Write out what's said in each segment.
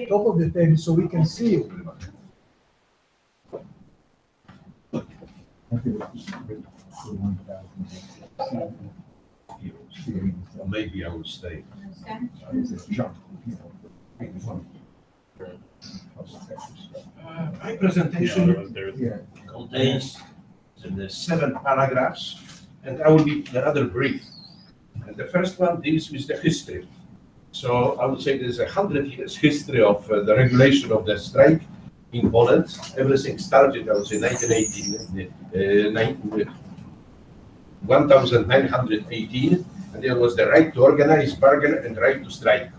top of the table so we can see you. Maybe I will stay. My presentation contains the 7 paragraphs, and I will be rather brief. And the first one deals with the history. So I would say there's 100 years history of the regulation of the strike in Poland. Everything started, I would say, 1918, and there was the right to organize, bargain, and right to strike.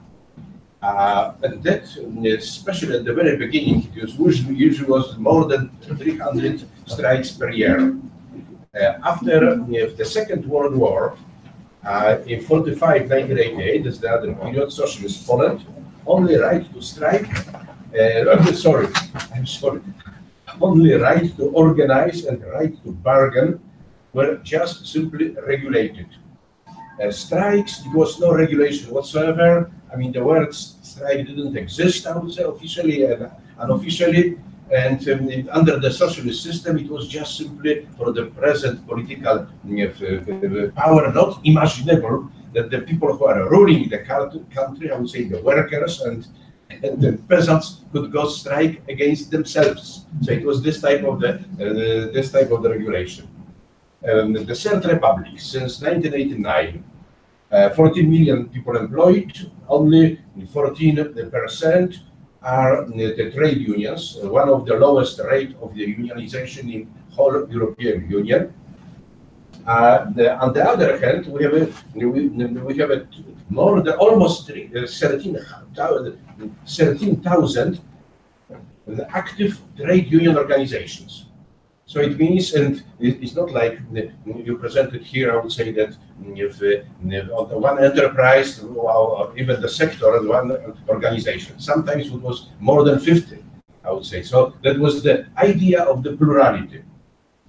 And that, especially at the very beginning, it was usually was more than 300 strikes per year. After the Second World War, in 1988, that's the other period, Socialist Poland, only right to strike, only right to organize and right to bargain were just simply regulated. Strikes, there was no regulation whatsoever. I mean, the word strike didn't exist, I would say, officially and unofficially. And under the socialist system, it was just simply for the present political power, not imaginable that the people who are ruling the country, I would say the workers and the peasants, could go strike against themselves. So it was this type of the regulation. The Third Republic, since 1989, 14 million people employed, only 14% are the trade unions, one of the lowest rate of the unionization in whole European Union. On the other hand, we have more than almost 13,000 active trade union organizations. So it means, and it's not like you presented here, I would say that if one enterprise or even the sector and one organization, sometimes it was more than 50, I would say. So that was the idea of the plurality.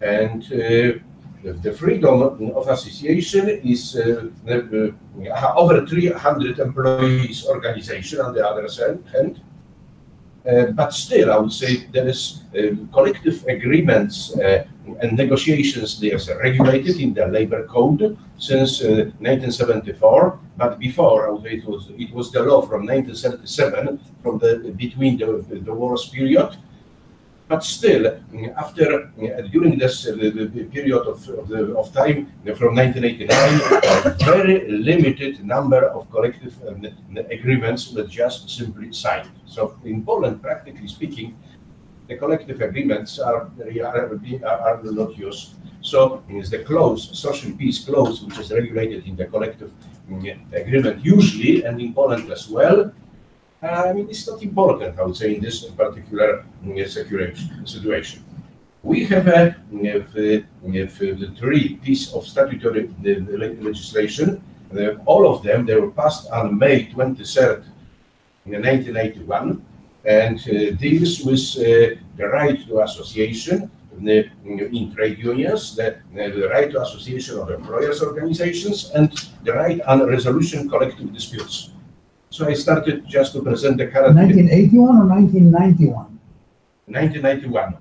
And the freedom of association is over 300 employees organization on the other hand. But still, I would say there is collective agreements and negotiations. They are regulated in the labor code since 1974. But before, I would say it was the law from 1977, from between the wars period. But still, after during this period of time from 1989, a very limited number of collective agreements were just simply signed. So in Poland, practically speaking, the collective agreements are not used. So it's the clause, social peace clause, which is regulated in the collective agreement usually, and in Poland as well. I mean, it's not important, I would say, in this particular situation. We have the 3 pieces of statutory legislation. All of them, they were passed on May 23rd, 1981, and deals with the right to association in trade unions, the right to association of employers' organizations, and the right on resolution collective disputes. So I started just to present the current... 1981 or 1991? 1991.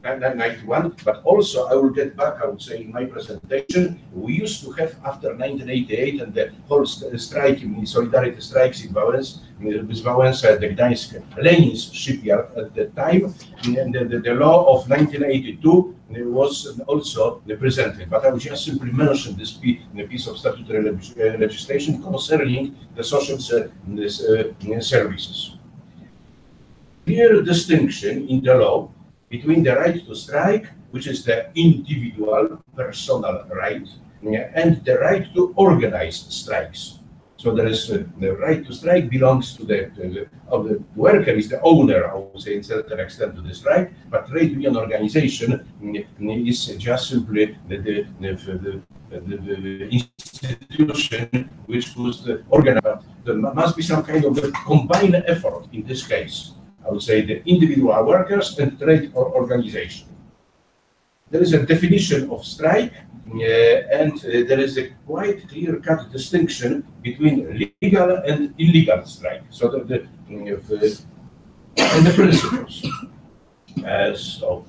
91, but also I will get back, I would say, in my presentation, we used to have, after 1988 and the whole strike, solidarity strikes in Wałęsa, the Gdańsk Lenin's shipyard at the time, and the law of 1982 was also presented. But I will just simply mention this piece of statutory legislation concerning the social services. Clear distinction in the law between the right to strike, which is the individual personal right, and the right to organize strikes. So there is the right to strike belongs to the worker is the owner, I would say, in certain extent to this right, but trade union organization is just simply the institution which was organized. But there must be some kind of a combined effort in this case. I would say the individual workers and trade organization. There is a definition of strike there is a quite clear-cut distinction between legal and illegal strike. So and the principles. So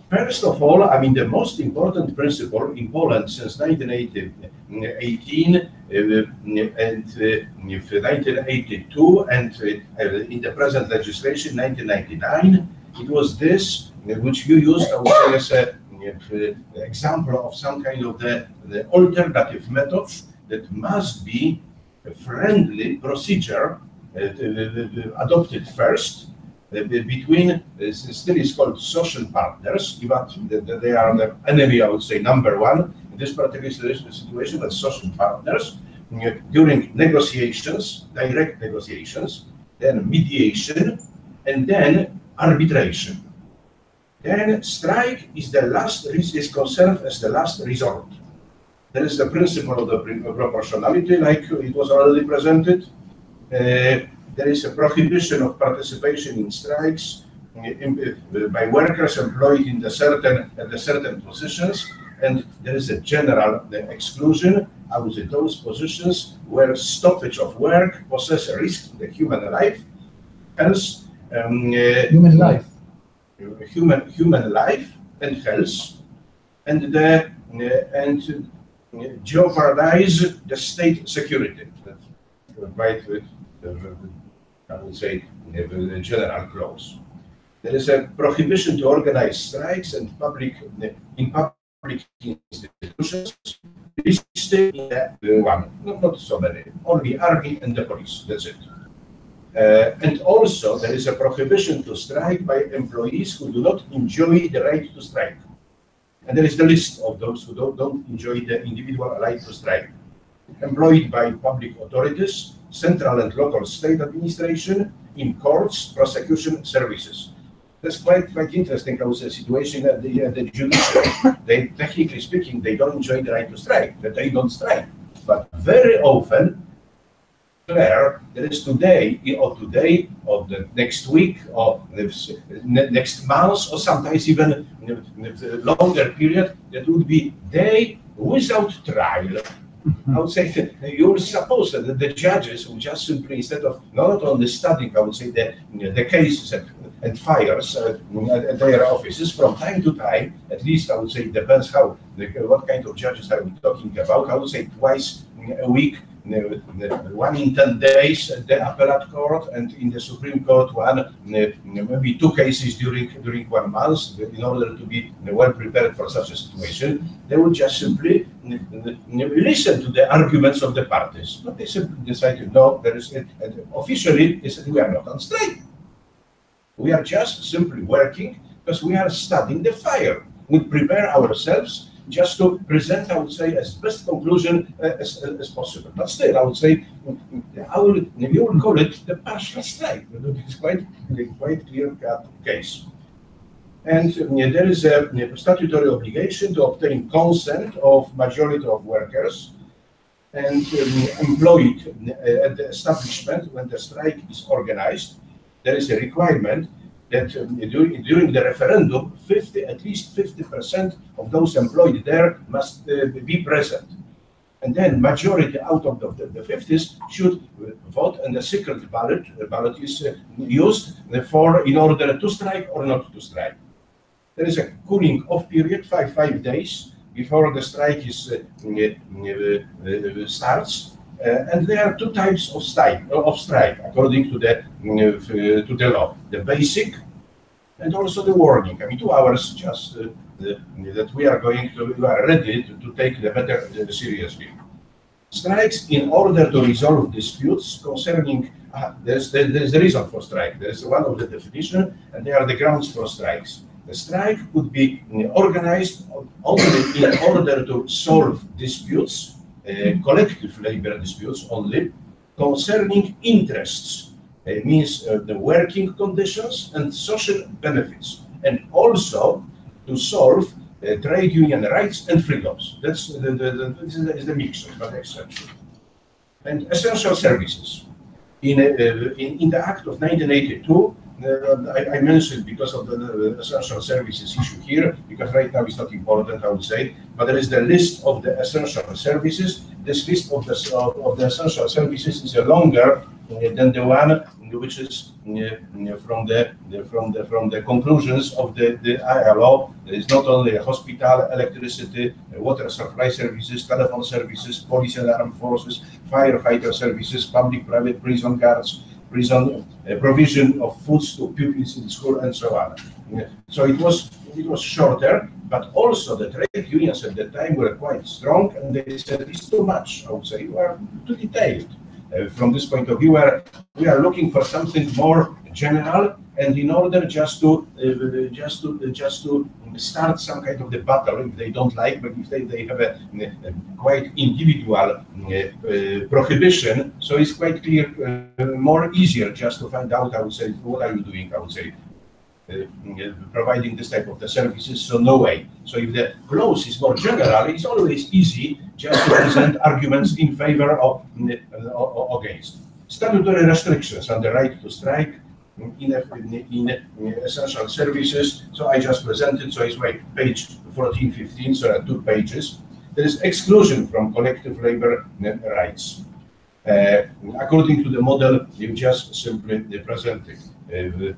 first of all, I mean, the most important principle in Poland since 1918 and 1982 and in the present legislation 1999, it was this which you used, I would say, as an example of some kind of the alternative method that must be a friendly procedure adopted first between, still is called social partners, but they are the enemy, I would say, number one in this particular situation, as social partners, during negotiations, direct negotiations, then mediation, and then arbitration. Then strike is the last, is considered as the last resort. There is the principle of the proportionality, like it was already presented. There is a prohibition of participation in strikes by workers employed in the certain positions, and there is a general exclusion. I would say those positions where stoppage of work poses a risk to the human life, health, Human life. human life and health, and jeopardize the state security. That's quite, I would say, the general clause. There is a prohibition to organize strikes and in public institutions. Listed in the one, not so many, only army and the police. That's it. And also, there is a prohibition to strike by employees who do not enjoy the right to strike. And there is the list of those who don't enjoy the individual right to strike. Employed by public authorities, central and local state administration, in courts, prosecution services. That's quite interesting. I would say situation at the judiciary. They, technically speaking, they don't enjoy the right to strike, that they don't strike. But very often, there is today or the next week or the next month or sometimes even longer period, that would be day without trial. I would say that you would suppose that the judges would just simply, instead of not only studying, I would say, the cases and files at their offices from time to time, at least I would say it depends what kind of judges are we talking about. I would say twice a week, one in 10 days at the appellate court, and in the Supreme Court one, maybe 2 cases during 1 month, in order to be well prepared for such a situation. They would just simply listen to the arguments of the parties. But they simply decided, no, there is officially they said we are not on strike. We are just simply working because we are studying the file. We prepare ourselves just to present, I would say, as best conclusion as possible. But still, I would say, you will call it the partial strike. It's quite clear-cut case. And there is a statutory obligation to obtain consent of majority of workers and employed at the establishment when the strike is organized. There is a requirement that during the referendum, at least 50% of those employed there must be present. And then majority out of the 50s should vote, and the secret ballot is used in order to strike or not to strike. There is a cooling off period, five days before the strike starts. And there are 2 types of strike according to the law: the basic and also the warning. I mean, 2 hours just that we are ready to take the matter seriously. Strikes in order to resolve disputes concerning. There's the reason for strike. There's one of the definition, and there are the grounds for strikes. The strike could be organized only in order to solve disputes. Collective labor disputes only concerning interests, means the working conditions and social benefits, and also to solve trade union rights and freedoms. This is the mixture, not exception. And essential services. In the Act of 1982, I mentioned because of the essential services issue here, because right now it's not important, I would say, but there is the list of the essential services. This list of the essential services is longer than the one which is from the conclusions of the ILO. There is not only a hospital, electricity, water supply services, telephone services, police and armed forces, firefighter services, public-private prison guards, prison provision of foods to pupils in school, and so on. So it was shorter, but also the trade unions at the time were quite strong, and they said it's too much. I would say you are too detailed. From this point of view, we are looking for something more general, and in order just to start some kind of the battle if they don't like, but if they have a quite individual prohibition, so it's quite clear, more easier just to find out, I would say, what are you doing, I would say, providing this type of the services, so no way. So if the clause is more general, it's always easy just to present arguments in favor of or against. Statutory restrictions on the right to strike in essential services, so I just presented, so it's page 14, 15, so 2 pages. There is exclusion from collective labor rights. According to the model you just simply presented in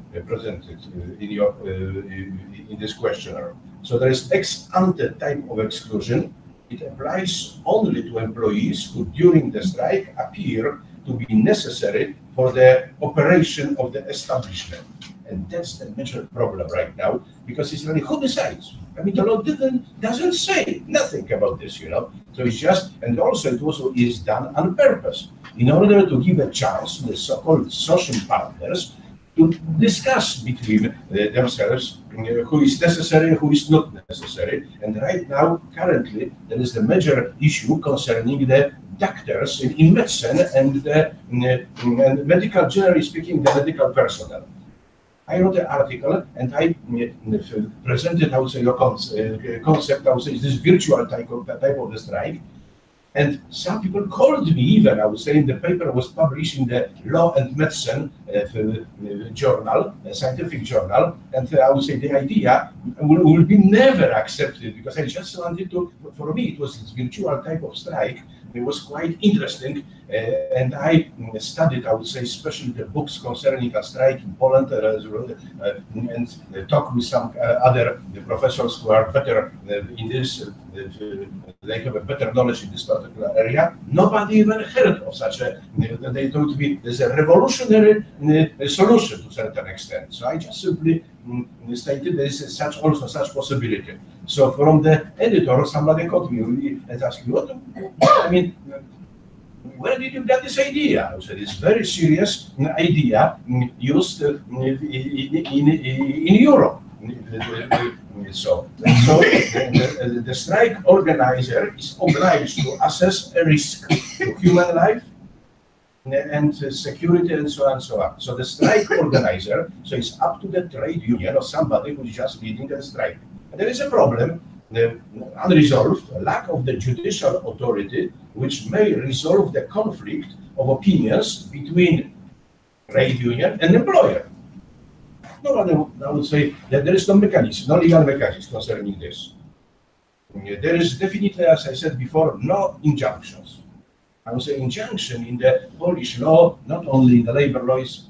this questionnaire. So there is ex ante type of exclusion. It applies only to employees who during the strike appear to be necessary for the operation of the establishment. And that's the major problem right now, because it's really who decides? I mean, the law doesn't say nothing about this, you know. So it's just, and also it also is done on purpose, in order to give a chance to the so-called social partners to discuss between themselves who is necessary, who is not necessary. And right now, currently, there is the major issue concerning the doctors in medicine and and medical, generally speaking, the medical personnel. I wrote an article and I presented, I would say, a concept, I would say, this virtual type of the strike. And some people called me even, I would say, in the paper was published in the Law and Medicine journal, a scientific journal, and I would say the idea will be never accepted, because I just wanted to, for me, it was this virtual type of strike. It was quite interesting, and I studied, I would say, especially the books concerning a strike in Poland, and talked with some other professors who are better in this, they have a better knowledge in this particular area. Nobody even heard of such a, they told me there's a revolutionary solution to a certain extent. So I just simply stated there is also such possibility. So from the editor, somebody called me and asked me, what, I mean, where did you get this idea? I said, it's a very serious idea used in Europe. So the strike organizer is obliged to assess a risk to human life and security and so on and so on. So the strike organizer, so it's up to the trade union or somebody who is just leading a strike. And there is a problem, unresolved, a lack of the judicial authority which may resolve the conflict of opinions between trade union and employer. Nobody, I would say that there is no mechanism, no legal mechanism concerning this. There is definitely, as I said before, no injunctions. I would say injunction in the Polish law, not only in the labor law, is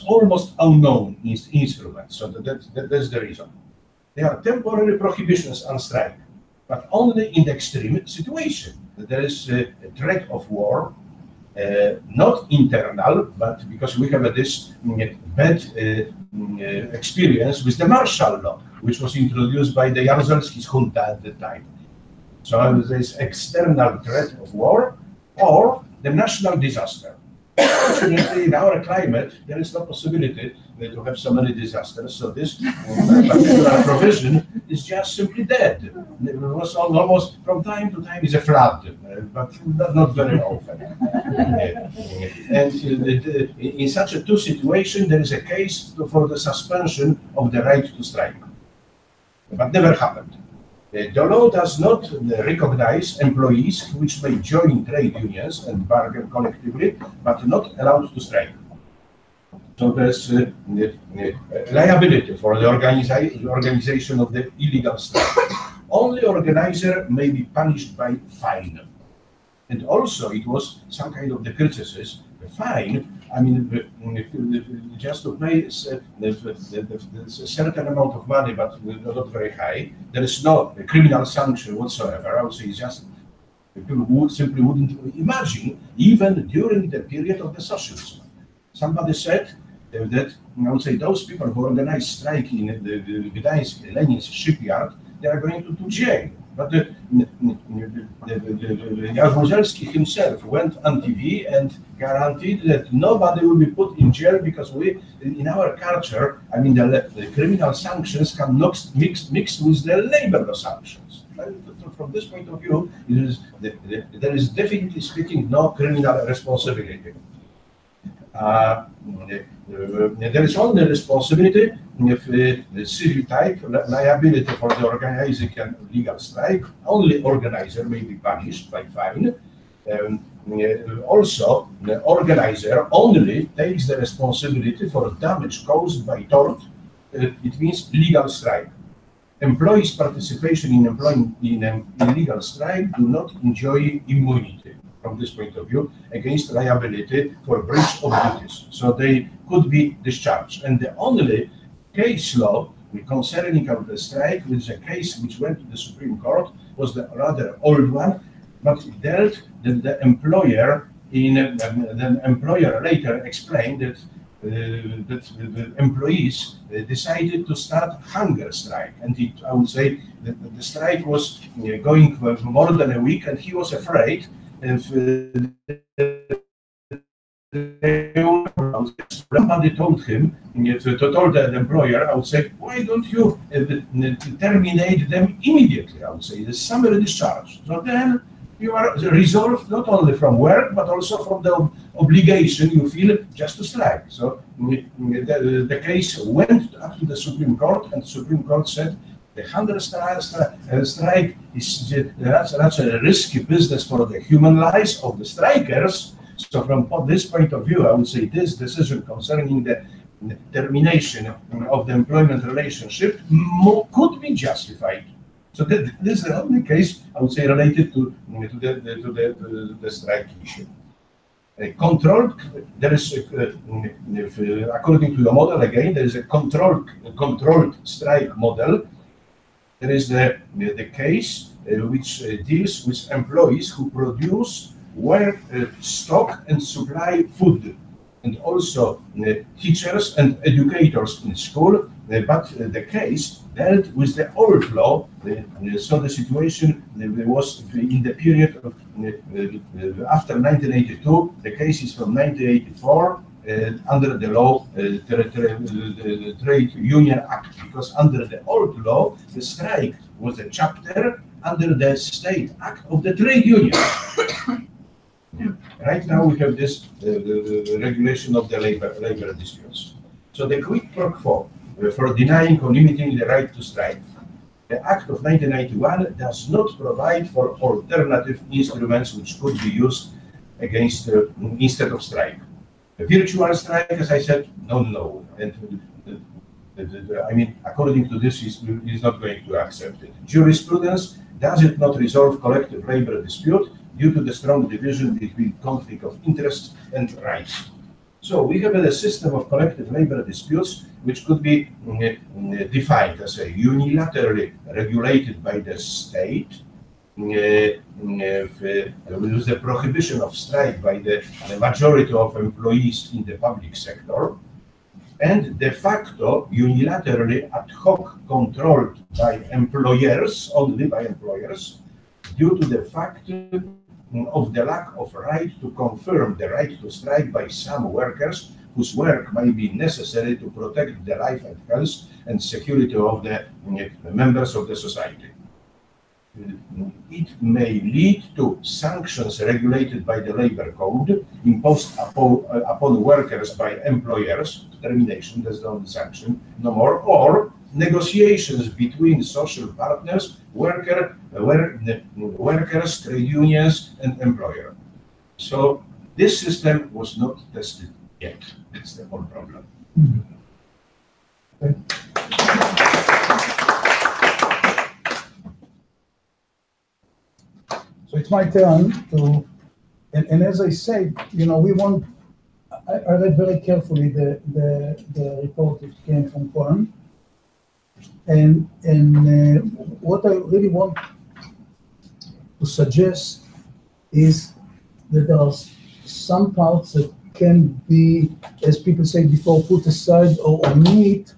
almost unknown instrument. So that's the reason. There are temporary prohibitions on strike, but only in the extreme situation. There is a threat of war, not internal, but because we have this bad experience with the martial law, which was introduced by the Jaruzelski's junta at the time. So there is external threat of war or the national disaster. Fortunately, in our climate, there is no possibility to have so many disasters. So this particular provision is just simply dead. It was almost from time to time is a flood, but not very often. And in such a situation, there is a case for the suspension of the right to strike, but never happened. The law does not recognize employees which may join trade unions and bargain collectively, but not allowed to strike. So there's liability for the organization of the illegal strike. Only organizer may be punished by fine. And also it was some kind of the criticism, the fine, I mean, just to pay a certain amount of money, but not very high. There is no criminal sanction whatsoever. I would say it's just people simply wouldn't imagine, even during the period of the socialism. Somebody said that, I would say, those people who organized strike in the Gdańsk Lenin's shipyard, they are going to jail. But Jaruzelski himself went on TV and guaranteed that nobody will be put in jail because we, in our culture, I mean, the criminal sanctions can mix with the labor law sanctions. From this point of view, there is definitely speaking no criminal responsibility. There is only responsibility if the civil type liability for the organizing a legal strike. Only organizer may be punished by fine. Also, the organizer only takes the responsibility for damage caused by tort. It means legal strike. Employees' participation in illegal strike do not enjoy immunity from this point of view against liability for breach of duties. So they could be discharged. And the only case law concerning the strike, which is a case which went to the Supreme Court, was the rather old one, but it dealt that the employer later explained that the employees decided to start hunger strike, and I would say that the strike was going for more than a week, and he was afraid if somebody told him, told the employer, I would say, why don't you terminate them immediately? I would say the summary discharge. So then you are resolved not only from work, but also from the obligation you feel just to strike. So the case went up to the Supreme Court, and the Supreme Court said the hunger strike is that's a risky business for the human lives of the strikers. So from this point of view, I would say this decision concerning the termination of the employment relationship could be justified. So this is the only case, I would say, related to the strike issue. Controlled, there is, according to the model again, there is a controlled strike model. There is the case which deals with employees who produce, work, stock and supply food, and also teachers and educators in school. But the case dealt with the old law. So the situation was in the period of after 1982. The case is from 1984 under the law, the Trade Union Act, because under the old law, the strike was a chapter under the State Act of the Trade Union. Right now we have this the regulation of the labor disputes. So the quid pro quo for denying or limiting the right to strike. The Act of 1991 does not provide for alternative instruments which could be used against instead of strike. A virtual strike, as I said, no, and I mean, according to this, is not going to accept it. Jurisprudence, does it not resolve collective labor dispute due to the strong division between conflict of interests and rights? So we have a system of collective labor disputes which could be defined as a unilaterally regulated by the state, with the prohibition of strike by the majority of employees in the public sector, and de facto unilaterally ad hoc controlled by employers, only by employers, due to the fact of the lack of right to confirm the right to strike by some workers whose work might be necessary to protect the life and health and security of the members of the society. It may lead to sanctions regulated by the labor code imposed upon workers by employers, termination, that's the only sanction, no more, or negotiations between social partners, workers, trade unions, and employer. So this system was not tested yet. That's the whole problem. Okay. So it's my turn to, and as I said, we want, I read very carefully the report that came from Quorum, and what I really want to suggest is that there are some parts that can be, as people say before, put aside or omit,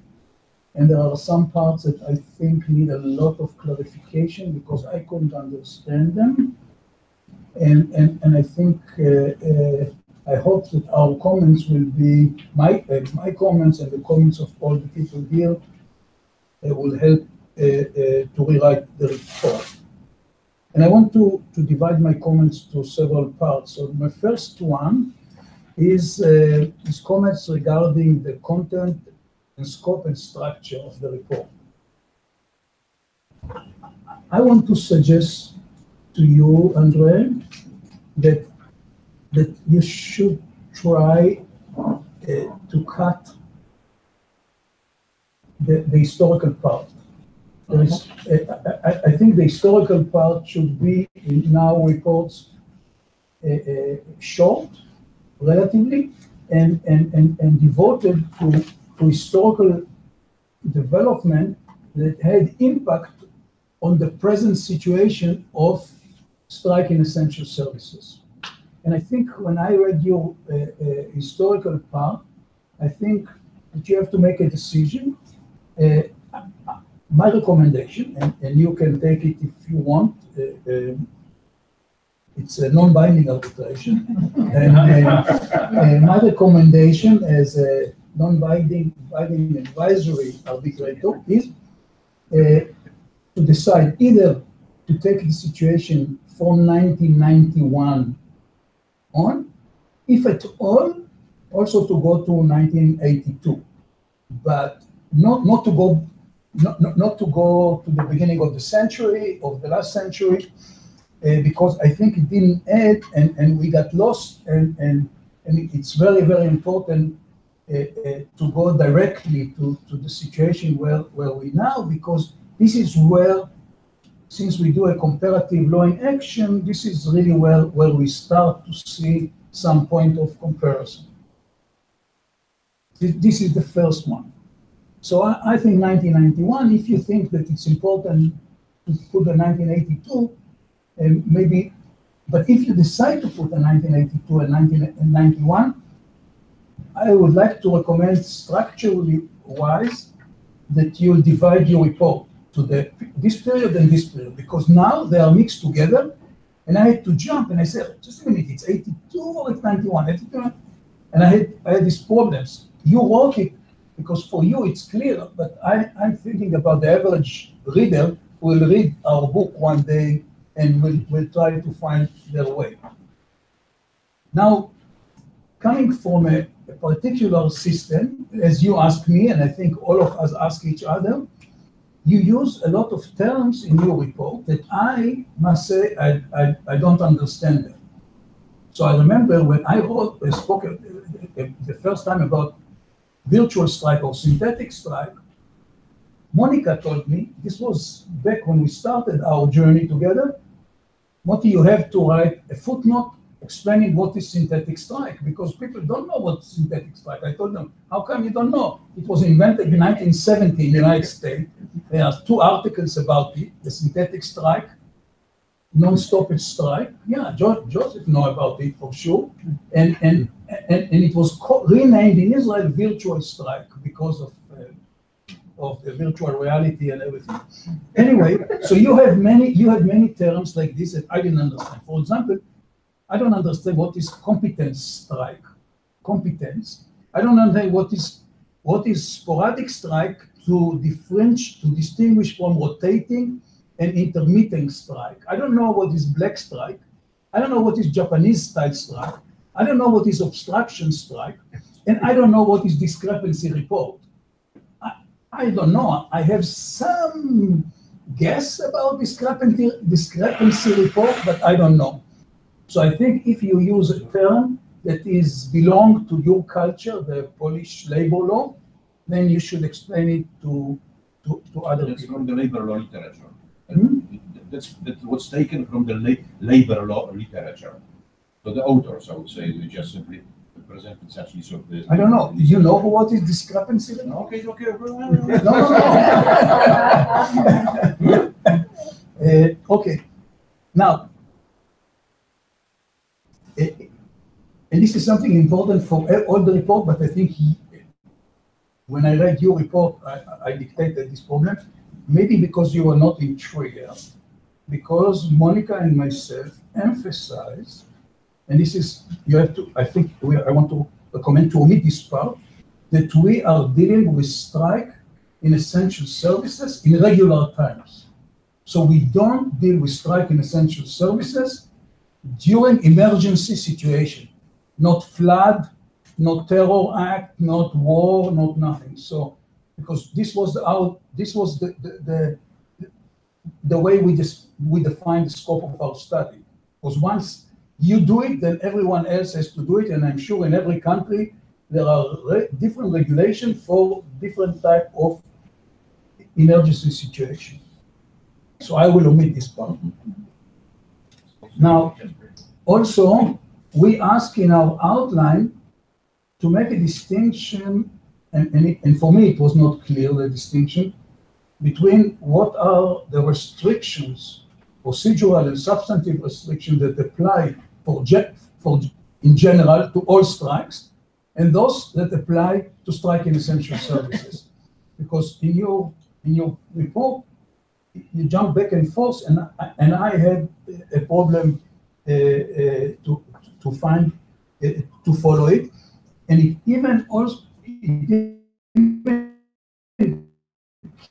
and there are some parts that I think need a lot of clarification because I couldn't understand them. And I think, I hope that our comments will be, my comments and the comments of all the people here will help to rewrite the report. And I want to divide my comments to several parts. So my first one is comments regarding the content and scope and structure of the report. I want to suggest to you, Andre, that you should try to cut the historical part. There is, I think the historical part should be in our reports short, relatively, and devoted to historical development that had impact on the present situation of strike in essential services. And I think when I read your historical part, I think that you have to make a decision. My recommendation, and you can take it if you want, it's a non-binding arbitration. And my recommendation as a non-binding advisory arbitrator is to decide either to take the situation from 1991 on, if at all, also to go to 1982, but not to go to the beginning of the century, of the last century, because I think it didn't add, and we got lost, and it's very, very important to go directly to the situation where we now, because this is where, since we do a comparative law in action, this is really where we start to see some point of comparison. This is the first one. So I think 1991, if you think that it's important to put the 1982, maybe, but if you decide to put the 1982 and 1991, I would like to recommend structurally wise that you'll divide your report to this period and this period, because now they are mixed together, and I had to jump, and I said, just a minute, it's 82 or it's 91? 82? And I had these problems. You wrote it because for you it's clear, but I'm thinking about the average reader who will read our book one day and will try to find their way. Now, coming from a particular system, as you asked me, and I think all of us ask each other, you use a lot of terms in your report that I must say I don't understand them. So I remember when I spoke the first time about virtual strike or synthetic strike, Monica told me, this was back when we started our journey together, Moti, you have to write a footnote explaining what is synthetic strike, because people don't know what synthetic strike. I told them, how come you don't know? It was invented in 1970 in the United States. There are 2 articles about it, the synthetic strike, non-stoppage strike. Yeah, Joseph know about it for sure. And it was renamed in Israel virtual strike because of the virtual reality and everything. Anyway, so you have many terms like this that I didn't understand. For example, I don't understand what is competence strike. Competence. I don't understand what is sporadic strike to distinguish from rotating and intermittent strike. I don't know what is black strike. I don't know what is Japanese style strike. I don't know what is obstruction strike. And I don't know what is discrepancy report. I don't know. I have some guess about discrepancy report, but I don't know. So I think if you use a term that is belong to your culture, the Polish labor law, then you should explain it to other That's people. from the labor law literature. Hmm? That's what's taken from the labor law literature. So the authors, I would say, they just simply presented such list of this. I don't know. Do you know what is discrepancy? No, Okay, okay. no, no. Okay. Now, and this is something important for all the report, but I think when I read your report, I dictated this problem. Maybe because you were not in Trier, because Monica and myself emphasize, and this is, you have to, I think I want to recommend to omit this part, that we are dealing with strike in essential services in regular times. So we don't deal with strike in essential services during emergency situation, not flood, not terror act, not war, not nothing. So, because this was the way we define the scope of our study. Because once you do it, then everyone else has to do it, and I'm sure in every country there are different regulations for different type of emergency situation. So I will omit this part. Now, also, we ask in our outline to make a distinction, and for me it was not clear, the distinction between what are the restrictions, procedural and substantive restrictions that apply in general to all strikes, and those that apply to strike in essential services. Because in your report, you jump back and forth, and I had a problem to follow it, and it even also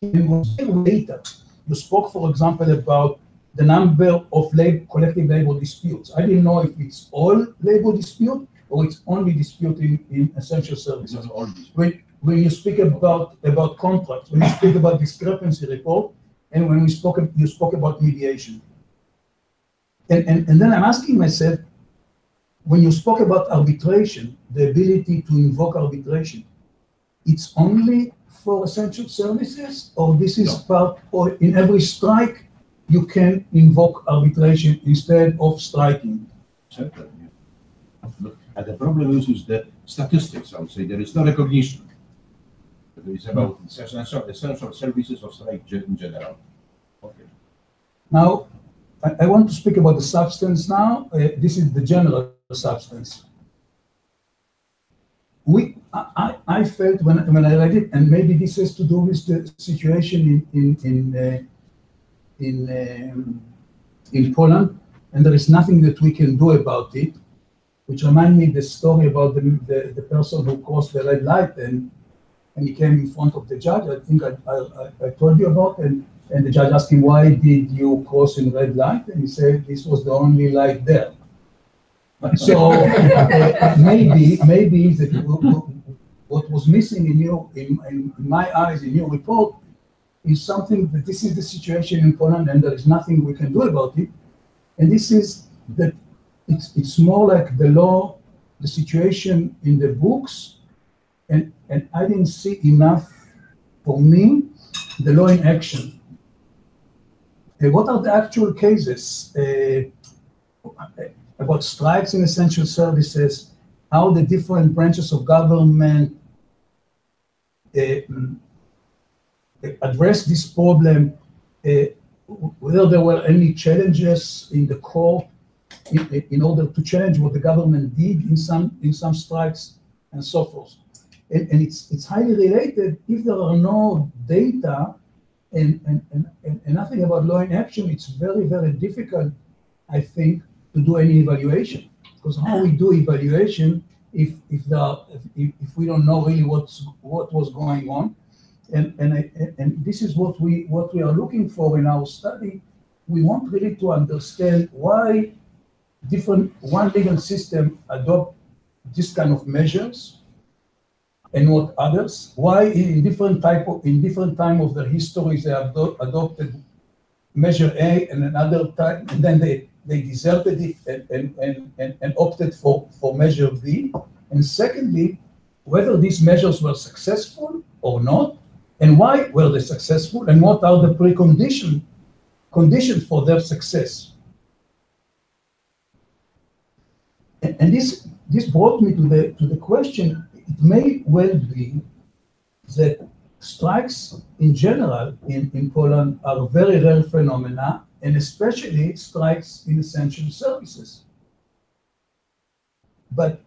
was later. You spoke, for example, about the number of collective labor disputes. I didn't know if it's all labor dispute or it's only dispute in essential services. When you speak about contracts, when you speak about discrepancy report, and when you spoke about mediation. And then I'm asking myself, when you spoke about arbitration, the ability to invoke arbitration, it's only for essential services, or this is part, or in every strike, you can invoke arbitration instead of striking? Certainly. And the problem is the statistics, I would say. There is no recognition. It's about essential services of strike in general. Okay. Now, I want to speak about the substance now. This is the general substance. I felt when I read it, and maybe this has to do with the situation in Poland, and there is nothing that we can do about it, which reminds me the story about the person who crossed the red light and he came in front of the judge. I think I told you about, and the judge asked him, why did you cross in red light? And he said, this was the only light there. So maybe what was missing in my eyes, in your report, is something that this is the situation in Poland and there is nothing we can do about it. And this is that it's more like the law, the situation in the books, and I didn't see enough, for me, the law in action. What are the actual cases about strikes in essential services, how the different branches of government address this problem, whether there were any challenges in the court in order to challenge what the government did in some strikes, and so forth. And it's highly related. If there are no data and nothing about law in action, it's very, very difficult, I think, to do any evaluation. Because how we do evaluation if we don't know really what was going on, and this is what we are looking for in our study. We want really to understand why one legal system adopt this kind of measures and not others. Why in different time of their history they adopted measure A and another time, and then they they deserted it and opted for measure B. And secondly, whether these measures were successful or not, and why were they successful, and what are the conditions for their success. And this brought me to the question, it may well be that strikes in general in Poland are very rare phenomena, and especially strikes in essential services. But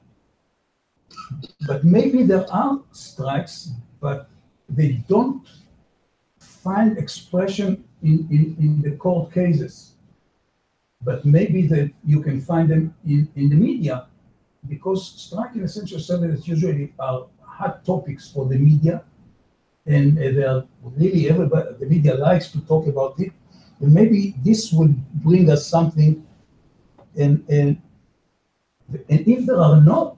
maybe there are strikes, but they don't find expression in the court cases. But maybe that you can find them in the media, because strike in essential services usually are hot topics for the media, and they are really everybody, the media likes to talk about it. And maybe this would bring us something. And if there are no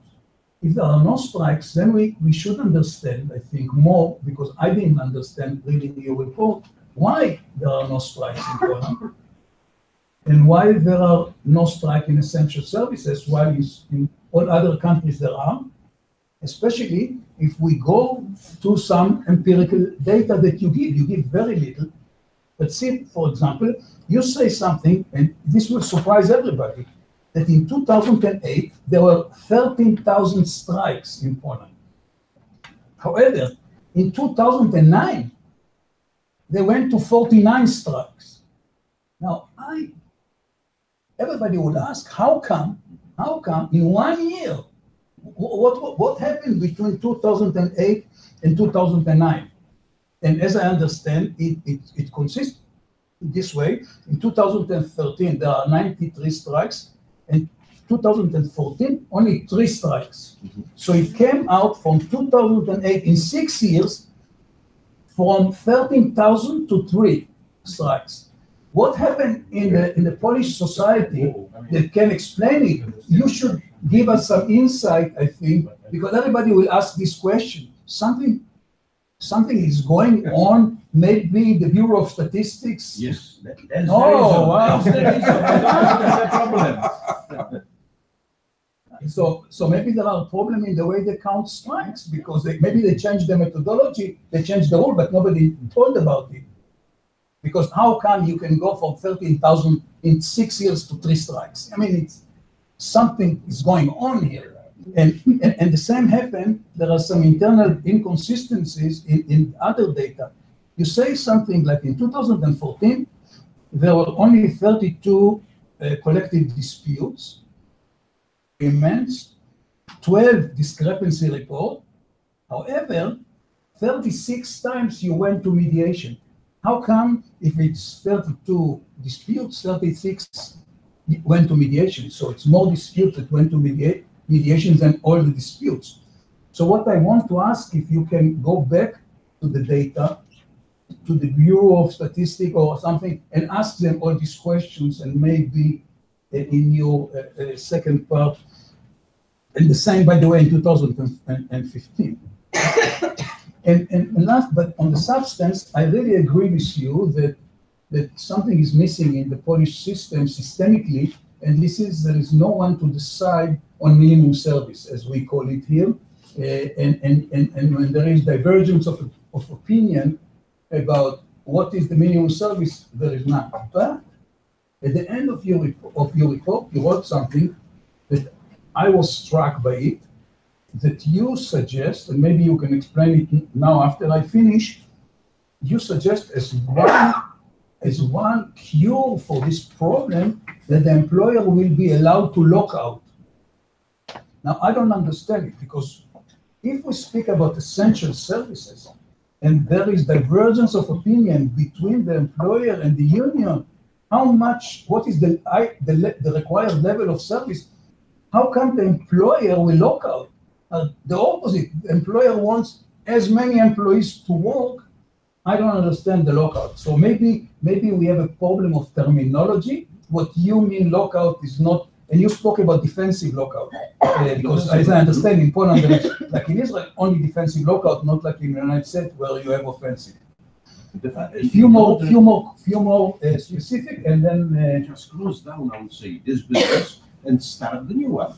strikes, then we should understand, I think, more, because I didn't understand reading your report, why there are no strikes in Poland, and why there are no strikes in essential services, while in all other countries there are, especially if we go to some empirical data that you give very little. But see, for example, you say something, and this will surprise everybody, that in 2008, there were 13,000 strikes in Poland. However, in 2009, they went to 49 strikes. Now, everybody would ask, how come in 1 year, what happened between 2008 and 2009? And as I understand, it consists this way. In 2013, there are 93 strikes, and 2014, only 3 strikes. Mm-hmm. So it came out from 2008, in 6 years, from 13,000 to 3 strikes. What happened in the Polish society that can explain it? You should give us some insight, I think, because everybody will ask this question. Something is going on, maybe the Bureau of Statistics. Yes, that's wow. That's a problem. So maybe there are problems in the way they count strikes, because maybe they changed the methodology, they changed the rule, but nobody told about it. Because how come you can go from 13,000 in 6 years to 3 strikes? I mean, something is going on here. And the same happened, there are some internal inconsistencies in other data. You say something like in 2014, there were only 32 collective disputes, agreements, 12 discrepancy reports. However, 36 times you went to mediation. How come if it's 32 disputes, 36 went to mediation? So it's more disputes that went to mediation than all the disputes. So what I want to ask, if you can go back to the data, to the Bureau of Statistics or something, and ask them all these questions, and maybe in your second part, and the same, by the way, in 2015. And last, but on the substance, I really agree with you that something is missing in the Polish system systemically, and this is there is no one to decide on minimum service, as we call it here, and when there is divergence of opinion about what is the minimum service, there is none. But at the end of your report, you wrote something that I was struck by it, that you suggest, and maybe you can explain it now after I finish, you suggest as one cure for this problem that the employer will be allowed to lock out. Now, I don't understand it, because if we speak about essential services and there is divergence of opinion between the employer and the union, what is the required level of service? How come the employer will lock out? The opposite, the employer wants as many employees to work. I don't understand the lockout. So maybe we have a problem of terminology. What you mean lockout is not, and you spoke about defensive lockout, because as I understand in Poland, there is, like in Israel, only defensive lockout, not like in the United States where you have offensive. The- A few more specific, and then Just close down, I would say, this business and start the new one.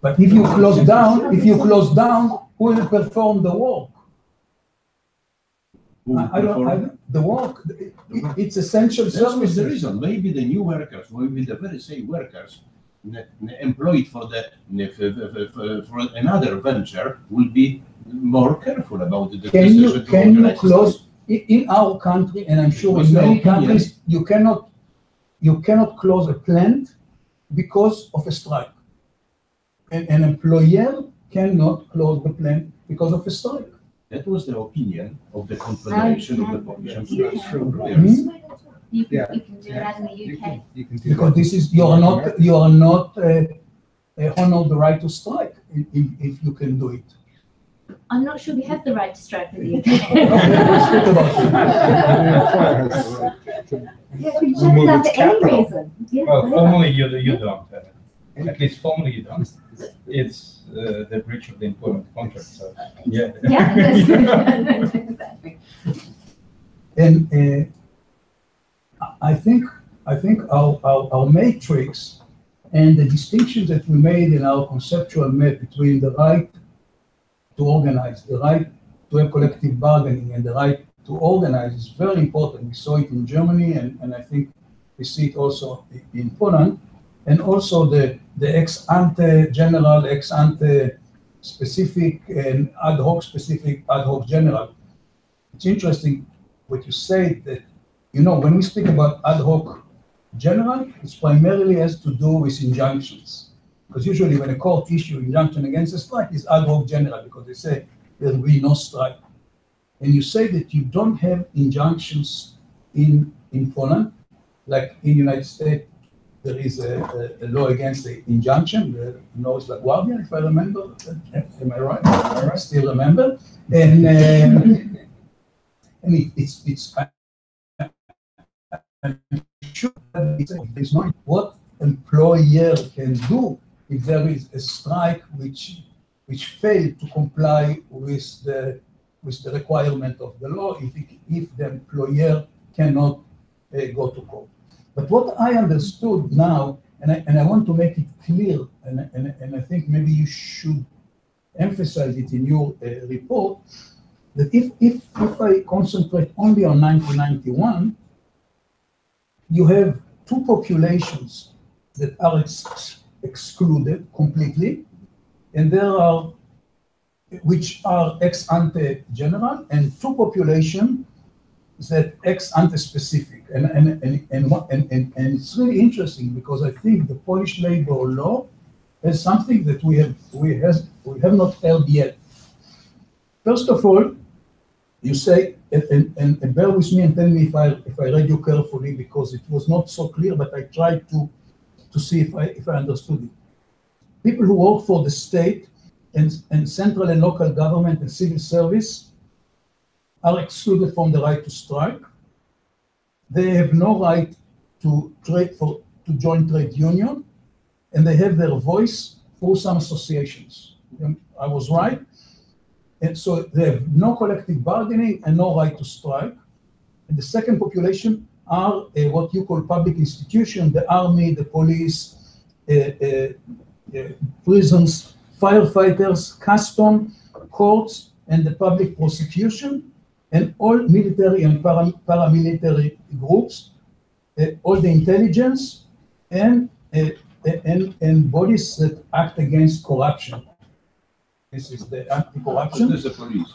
but if you close down, who will perform the work? Who will perform- The work, it's essential That's was the services. reason. Maybe the new workers, maybe the very same workers employed for for another venture will be more careful about the decision to Can you organize close, it. in our country, and I'm sure What's in your many opinion? countries, you cannot close a plant because of a strike. An employer cannot close the plant because of a strike. That was the opinion of the Confederation of the Polish You Employees. can. Employers. You can, Yeah. you can do that in the UK. You can do Because that. this is, you are not honor the right to strike if you can do it. I'm not sure we have the right to strike in the Okay, UK. let's talk about it. The employer has the right to- Yeah, we shut Remove down its for any capital. reason. Yeah, Well, whatever. formally you don't. At least formally you don't. It's the breach of the employment contract, so, yeah. Yeah, that's- exactly. And I think our matrix and the distinctions that we made in our conceptual map between the right to organize, the right to have collective bargaining, and the right to organize is very important. We saw it in Germany, and I think we see it also in Poland, and also the ex ante general, ex ante specific, and ad hoc specific, ad hoc general. It's interesting what you say that, when we speak about ad hoc general, it's primarily has to do with injunctions. Because usually when a court issue injunction against a strike, it's ad hoc general, because they say there will be no strike. And you say that you don't have injunctions in Poland, like in the United States, there is a law against the injunction, the Norris LaGuardia, if I remember. Am I right? I still remember. And it's sure there's not what employer can do if there is a strike which failed to comply with the requirement of the law, if the employer cannot go to court. But what I understood now, and I want to make it clear, and I think maybe you should emphasize it in your report, that if I concentrate only on 1991, you have two populations that are excluded completely, and there are, which are ex ante general, and two populations that ex ante specific. And it's really interesting because I think the Polish labor law has something that we have not held yet. First of all, you say, and bear with me and tell me if I read you carefully, because it was not so clear, but I tried to see if I understood it. People who work for the state and central and local government and civil service are excluded from the right to strike. They have no right to join trade union, and they have their voice through some associations. I was right. And so they have no collective bargaining and no right to strike. And the second population are what you call public institutions, the army, the police, prisons, firefighters, custom, courts, and the public prosecution, and all military and paramilitary groups, all the intelligence, and bodies that act against corruption. This is the anti-corruption. There's a police.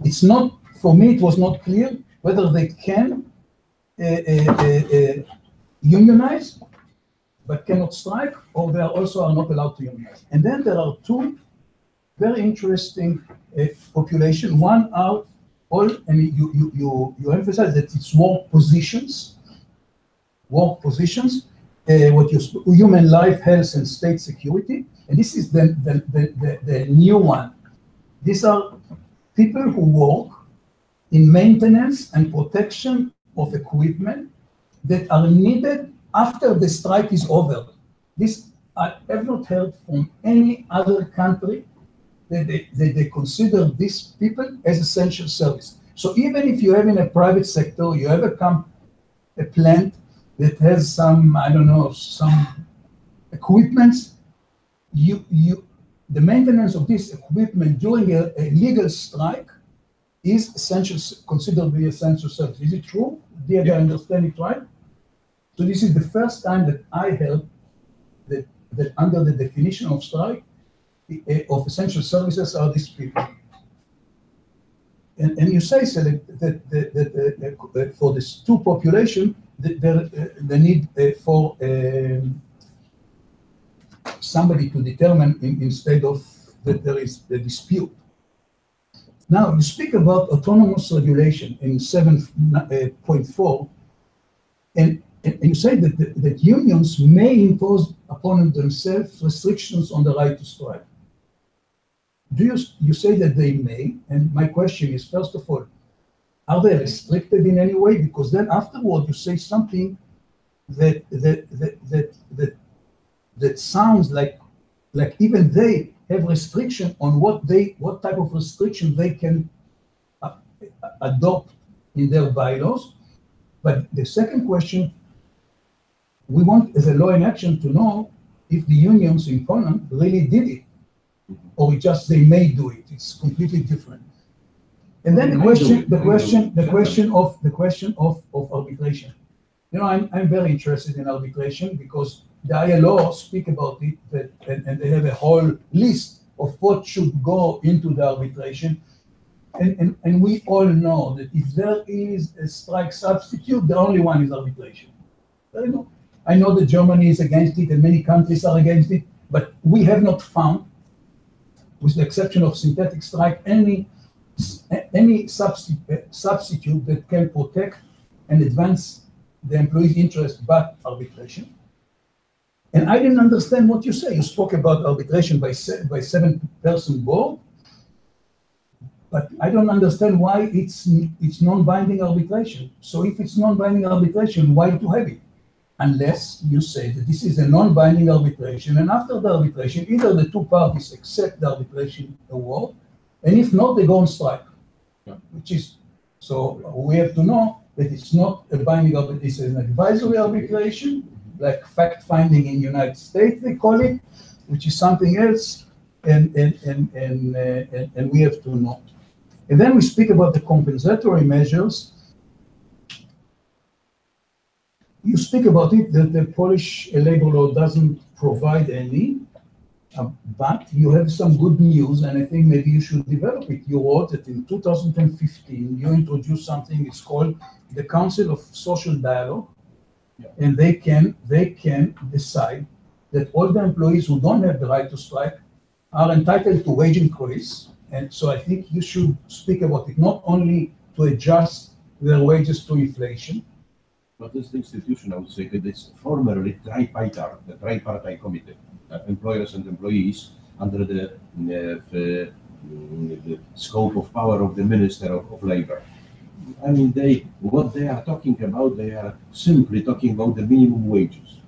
It's not, for me, it was not clear whether they can unionize, but cannot strike, or they also are not allowed to unionize. And then there are two very interesting population. One are all, and you emphasize that it's work positions, what you human life, health, and state security. And this is the new one. These are people who work in maintenance and protection of equipment that are needed after the strike is over. This I have not heard from any other country that they consider these people as essential service. So even if you have in a private sector, you have a plant that has some, I don't know, some equipments, the maintenance of this equipment during a legal strike is essential, considered to be essential service. Is it true? Did I understand it right? So this is the first time that I heard that under the definition of strike, of essential services are these people. And you say, so that for this two population, the need for somebody to determine instead of that there is a dispute. Now, you speak about autonomous regulation in 7.4, and you say that unions may impose upon themselves restrictions on the right to strike. You say that they may, and my question is, first of all, are they restricted in any way? Because then afterward you say something that sounds like even they have restriction on what type of restriction they can adopt in their bylaws. But the second question, we want as a law in action to know if the unions in Poland really did it, or they may do it. It's completely different. And then the question of arbitration. You know, I'm very interested in arbitration because the ILO speak about it, and they have a whole list of what should go into the arbitration. And we all know that if there is a strike substitute, the only one is arbitration. I know that Germany is against it and many countries are against it, but we have not found, with the exception of synthetic strike, any substitute that can protect and advance the employee's interest but arbitration. And I didn't understand what you say. You spoke about arbitration by 7-person board, but I don't understand why it's non-binding arbitration. So if it's non-binding arbitration, why to have it? Unless you say that this is a non-binding arbitration, and after the arbitration, either the two parties accept the arbitration award, and if not, they go on strike. Which is, so we have to know that it's not a binding arbitration, it's an advisory arbitration, like fact-finding in the United States, they call it, which is something else, and we have to know. And then we speak about the compensatory measures. You speak about it, that the Polish labor law doesn't provide any, but you have some good news, and I think maybe you should develop it. You wrote that in 2015, you introduced something, it's called the Council of Social Dialogue, and they can decide that all the employees who don't have the right to strike are entitled to wage increase. And so I think you should speak about it, not only to adjust their wages to inflation. But this institution, I would say, that it's formerly tripartite committee, employers and employees, under the scope of power of the Minister of Labor. I mean, what they are talking about, they are simply talking about the minimum wages.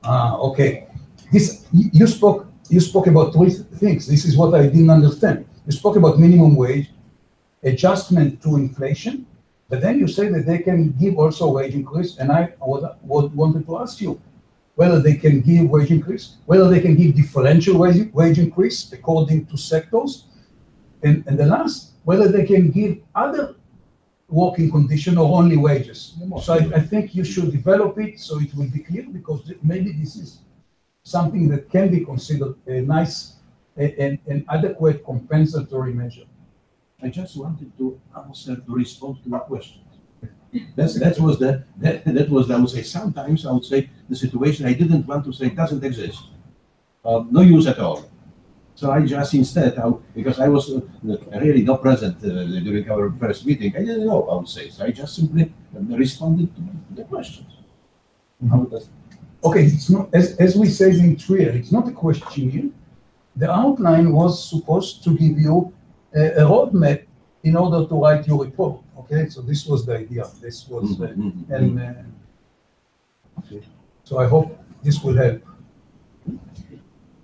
Okay. You spoke about three things. This is what I didn't understand. You spoke about minimum wage, adjustment to inflation, but then you say that they can give also wage increase, and I wanted to ask you whether they can give wage increase, whether they can give differential wage increase according to sectors, and the last, whether they can give other working condition or only wages. So I think you should develop it so it will be clear, because maybe this is something that can be considered a nice and adequate compensatory measure. I just wanted to answer, to respond to your question. That was, I would say, sometimes I would say the situation I didn't want to say doesn't exist. No use at all. So I just instead, because I was really not present during our first meeting, I didn't know, I would say. So I just simply responded to the questions. Okay, it's not, as we said in Trier, it's not a questionnaire. The outline was supposed to give you a roadmap in order to write your report. Okay, so this was the idea. This was, so I hope this will help.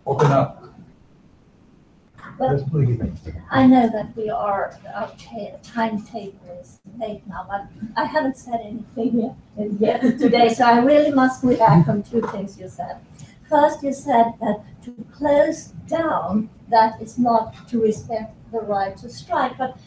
Open up. Well, Let's bring it. I know that our timetable is late now, but I haven't said anything yet today, so I really must react on two things you said. First, you said that to close down, that is not to respect the right to strike, but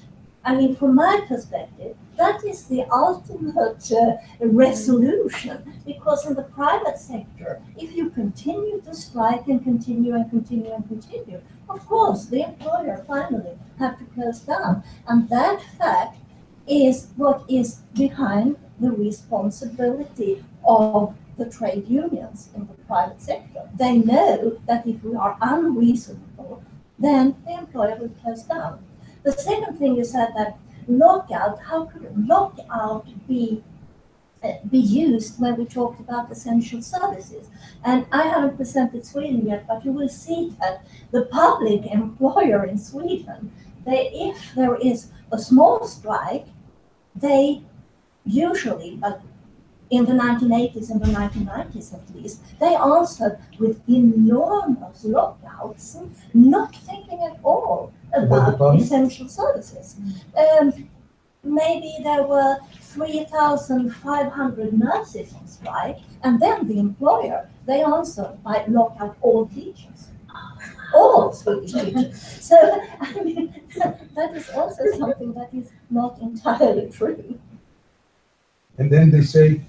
I mean, from my perspective, that is the ultimate resolution, because in the private sector, if you continue to strike and continue and continue and continue, of course, the employer finally have to close down. And that fact is what is behind the responsibility of the trade unions in the private sector. They know that if we are unreasonable, then the employer will close down. The second thing you said that lockout, how could lockout be used when we talked about essential services? And I haven't presented Sweden yet, but you will see that the public employer in Sweden, if there is a small strike, they usually, but in the 1980s and the 1990s at least, they answered with enormous lockouts, not thinking at all about essential services. Maybe there were 3,500 nurses on strike, and then the employer, they answered by lockout all teachers, all Swedish teachers. So, I mean, that is also something that is not entirely true. And then they say,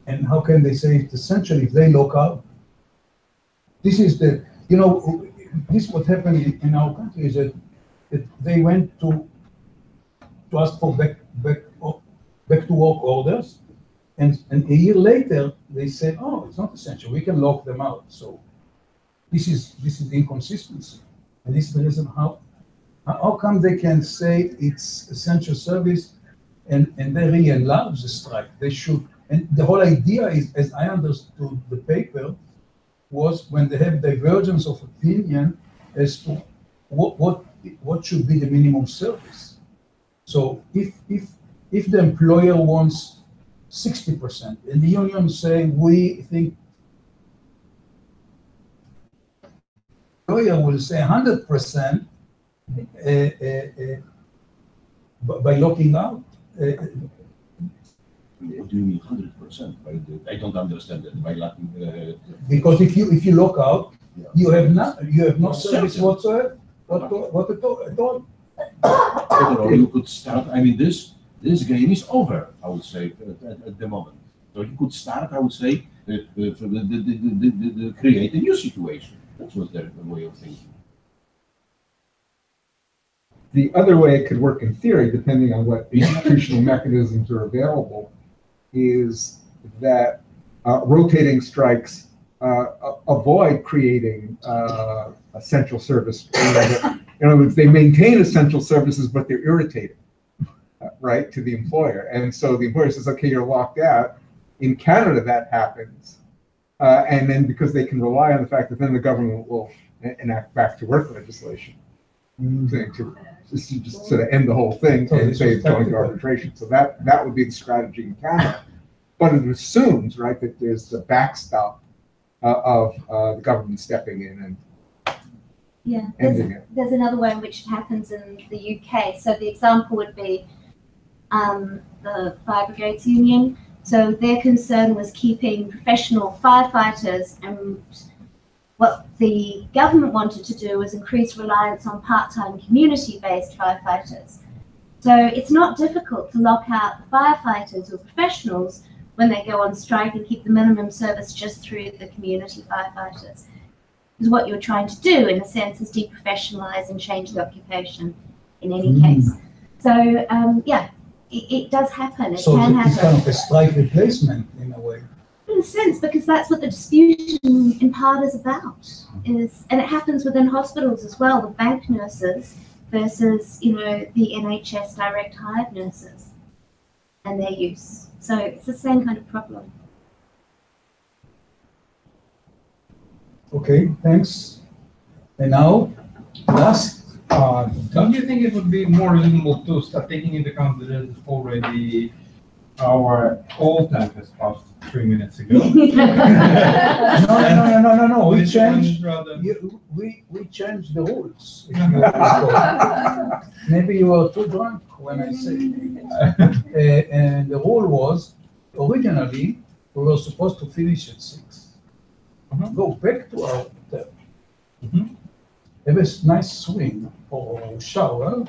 and how can they say it's essential if they lock out? This is the, this what happened in our country is that they went to ask for back to work orders, and a year later they said, oh, it's not essential, we can lock them out. So this is inconsistency, and this is the reason how come they can say it's essential service and they really enlarge the strike. They should. And the whole idea is, as I understood the paper, was when they have divergence of opinion as to what should be the minimum service. So if the employer wants 60% and the union say we think the employer will say 100% by locking out. What do you mean 100%? I don't understand that. By locking, because if you lock out, yeah. you have no service whatsoever. What at all? Or you could start. I mean, this game is over. I would say at the moment. So you could start. I would say create a new situation. That was their way of thinking. The other way it could work in theory, depending on what institutional mechanisms are available, is that rotating strikes avoid creating essential service. In other words, they maintain essential services, but they're irritating, right, to the employer. And so the employer says, okay, you're locked out. In Canada, that happens. And then because they can rely on the fact that then the government will enact back to work legislation to just sort of end the whole thing and say it's going to arbitration. So that would be the strategy in Canada. But it assumes, right, that there's the backstop of the government stepping in and Yeah, ending it. there's another way in which it happens in the UK. So the example would be the Fire Brigades Union. So their concern was keeping professional firefighters, and what the government wanted to do was increase reliance on part-time community-based firefighters. So it's not difficult to lock out the firefighters or professionals when they go on strike and keep the minimum service just through the community firefighters. Because what you're trying to do, in a sense, is deprofessionalize and change the occupation in any case. So, yeah, it does happen. It can happen. It's kind of a strike replacement in a way. In a sense, because that's what the dispute in part is about. And it happens within hospitals as well, with bank nurses versus, the NHS direct hired nurses and their use. So it's the same kind of problem. Okay, thanks. And now, last. Don't you think it would be more reasonable to start taking into account that already our old time has passed 3 minutes ago. No, no. We Which changed. one rather- We changed the rules. If you recall. Maybe you were too drunk when I said it. And the rule was, originally, we were supposed to finish at 6. Go back to our hotel. Have a nice swim or shower,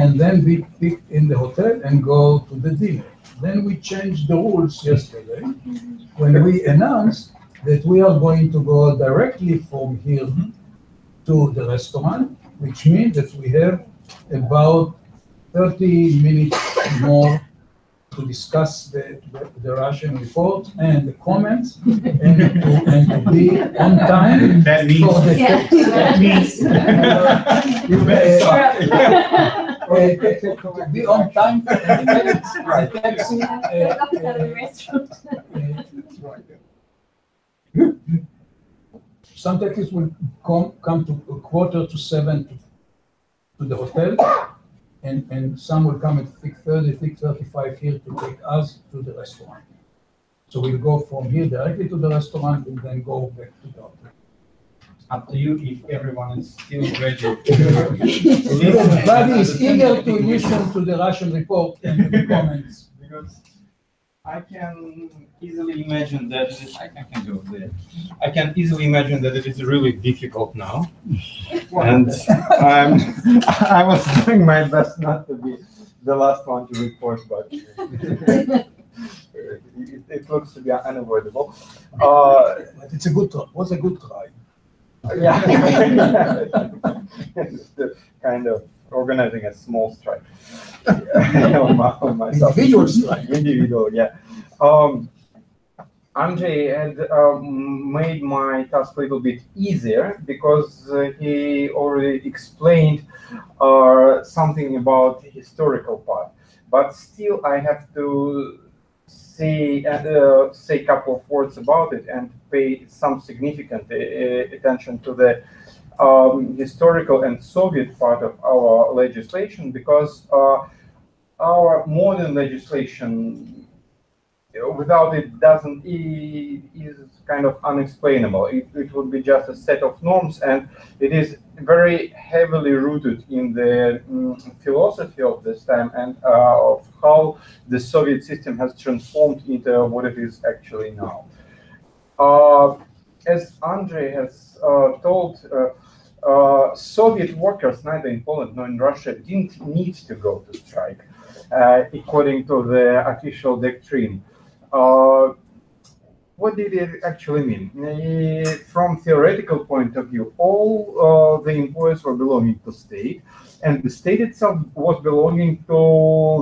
and then be picked in the hotel and go to the dinner. Then we changed the rules yesterday when we announced that we are going to go directly from here to the restaurant, which means that we have about 30 minutes more to discuss the Russian report and the comments and to be on time. That means, for the Yeah. that means. You to be on time for the taxi. That's right. Some taxis will come to 6:45 to the hotel, and some will come at 6:30, 6:35 here to take us to the restaurant. So we'll go from here directly to the restaurant and then go back to the hotel. Up to you if everyone is still ready. Everybody is eager to listen to the Russian report and the comments. Because I can easily imagine that I can go there. I can easily imagine that it is really difficult now. And I was doing my best not to be the last one to report, but it looks to be unavoidable. But it's a good try. Was a good try. Yeah. It's the kind of organizing a small strike. on myself. Individual strike. Individual, yeah. Andrei had made my task a little bit easier because he already explained something about the historical part. But still, I have to say a couple of words about it and pay some significant attention to the historical and Soviet part of our legislation, because our modern legislation, without it, is kind of unexplainable. It would be just a set of norms, and it is very heavily rooted in the philosophy of this time and of how the Soviet system has transformed into what it is actually now. As Andrei has told, Soviet workers, neither in Poland nor in Russia, didn't need to go to strike, according to the official doctrine. What did it actually mean? From theoretical point of view, all the employees were belonging to state, and the state itself was belonging to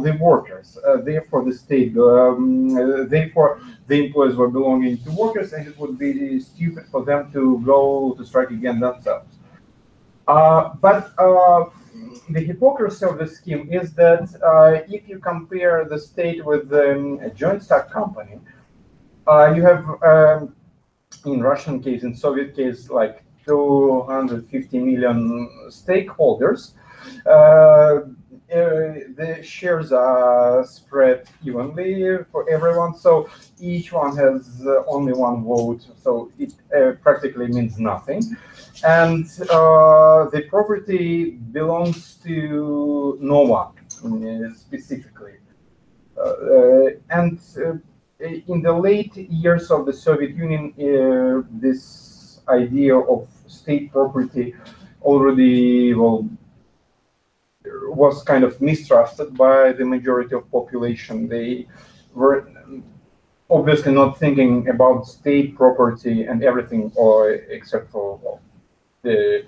the workers. Therefore, therefore, the employees were belonging to workers, and it would be stupid for them to go to strike again themselves. But the hypocrisy of the scheme is that if you compare the state with a joint stock company, you have, in Russian case, in Soviet case, like 250 million stakeholders. The shares are spread evenly for everyone, so each one has only one vote, so it practically means nothing. And the property belongs to no one specifically. And in the late years of the Soviet Union, this idea of state property already, was kind of mistrusted by the majority of population. They were obviously not thinking about state property and everything, or except for the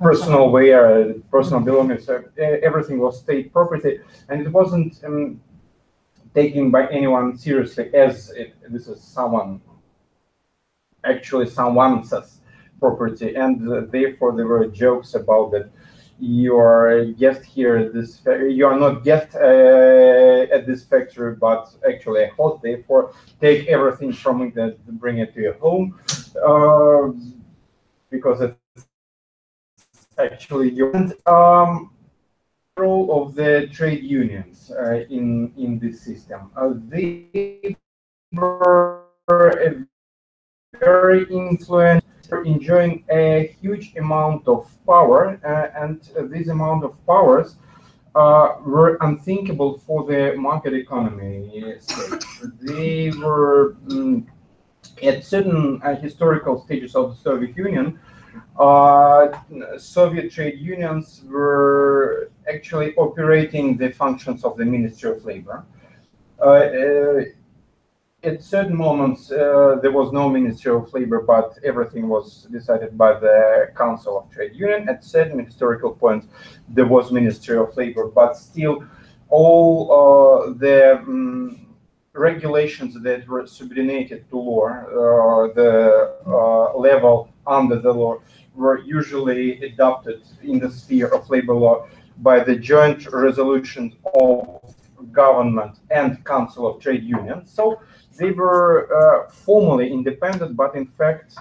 personal wear, personal belongings. Everything was state property, and it wasn't taken by anyone seriously as this is someone's property, and therefore there were jokes about that. You are a guest here at this. You are not guest at this factory, but actually a host. Therefore, take everything from it and bring it to your home, because it's actually your role of the trade unions in this system. They were a very influential, enjoying a huge amount of power, and this amount of powers were unthinkable for the market economy stage. They were at certain historical stages of the Soviet Union. Soviet trade unions were actually operating the functions of the Ministry of Labor. At certain moments, there was no Ministry of Labor, but everything was decided by the Council of Trade Union. At certain historical points, there was Ministry of Labor, but still all the regulations that were subordinated to law, the level under the law, were usually adopted in the sphere of labor law by the joint resolutions of government and Council of Trade Unions. So they were formally independent, but in fact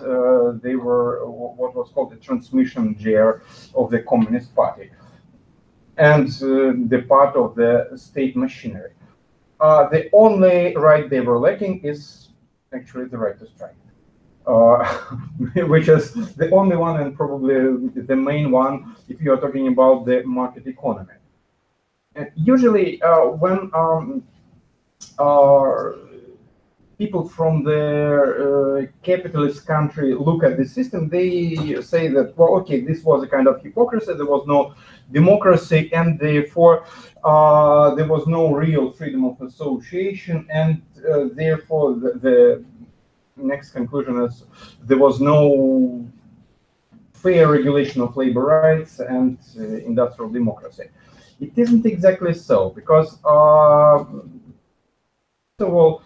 they were what was called the transmission gear of the Communist Party and the part of the state machinery. The only right they were lacking is actually the right to strike, which is the only one and probably the main one if you are talking about the market economy. And usually when people from the capitalist country look at the system, they say that, well, okay, this was a kind of hypocrisy, there was no democracy, and therefore there was no real freedom of association, and therefore the next conclusion is there was no fair regulation of labor rights and industrial democracy. It isn't exactly so, because first of all,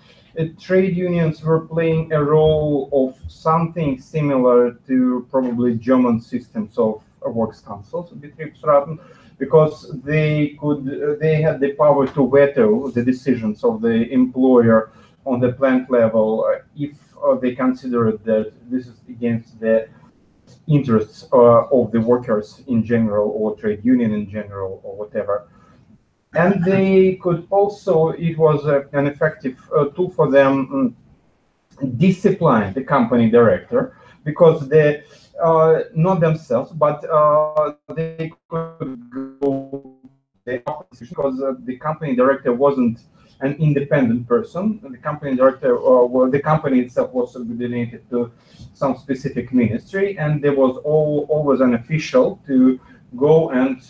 trade unions were playing a role of something similar to probably German systems of works councils, Betriebsräten, because they had the power to veto the decisions of the employer on the plant level if they considered that this is against the interests of the workers in general, or trade union in general, or whatever. And they could also, it was an effective tool for them, discipline the company director, because they, not themselves, but they could go the opposition, because the company director wasn't an independent person. The company director, or the company itself, was subordinated to some specific ministry, and there was always an official to go and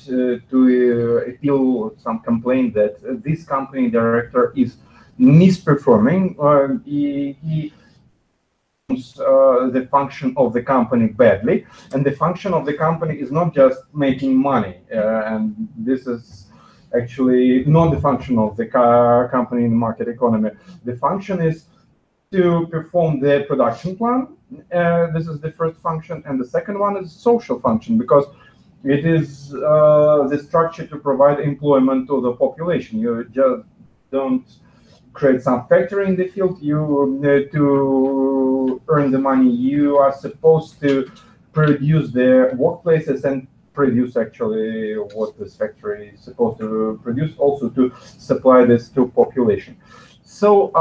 to appeal some complaint that this company director is misperforming, or he the function of the company badly, and the function of the company is not just making money, and this is actually not the function of the company in the market economy. The function is to perform the production plan. This is the first function, and the second one is social function, because it is the structure to provide employment to the population. You just don't create some factory in the field. You to earn the money, you are supposed to produce the workplaces and produce actually what this factory is supposed to produce, also to supply this to population. So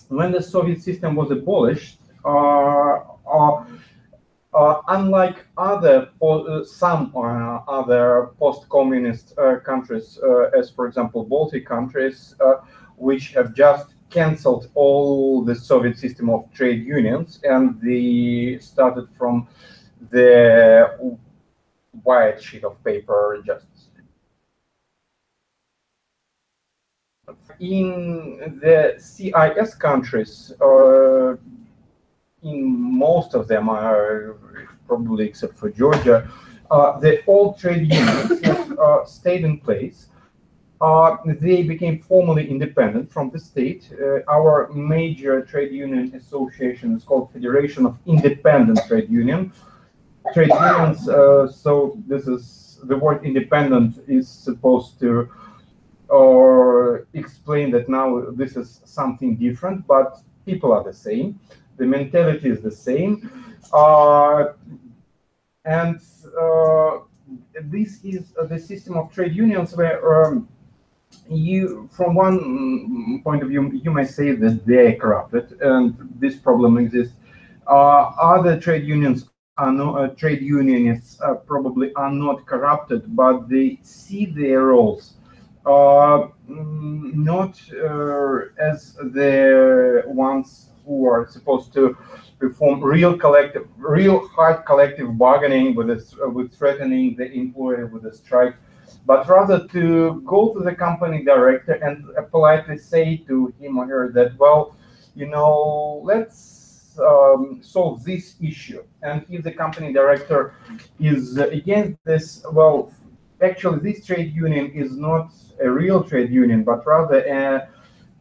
when the Soviet system was abolished, unlike some other post-communist countries, as for example Baltic countries, which have just cancelled all the Soviet system of trade unions, and they started from the white sheet of paper. Just in the CIS countries, in most of them, probably except for Georgia, the old trade unions have stayed in place. They became formally independent from the state. Our major trade union association is called Federation of Independent Trade Unions. So this is the word independent is supposed to explain that now this is something different, but people are the same. The mentality is the same, and this is the system of trade unions where from one point of view, you may say that they are corrupted, and this problem exists. Other trade unions are not, trade unionists probably are not corrupted, but they see their roles not as the ones who are supposed to perform real hard collective bargaining with threatening the employer with a strike, but rather to go to the company director and politely say to him or her that, well, let's solve this issue. And if the company director is against this, well, actually this trade union is not a real trade union, but rather a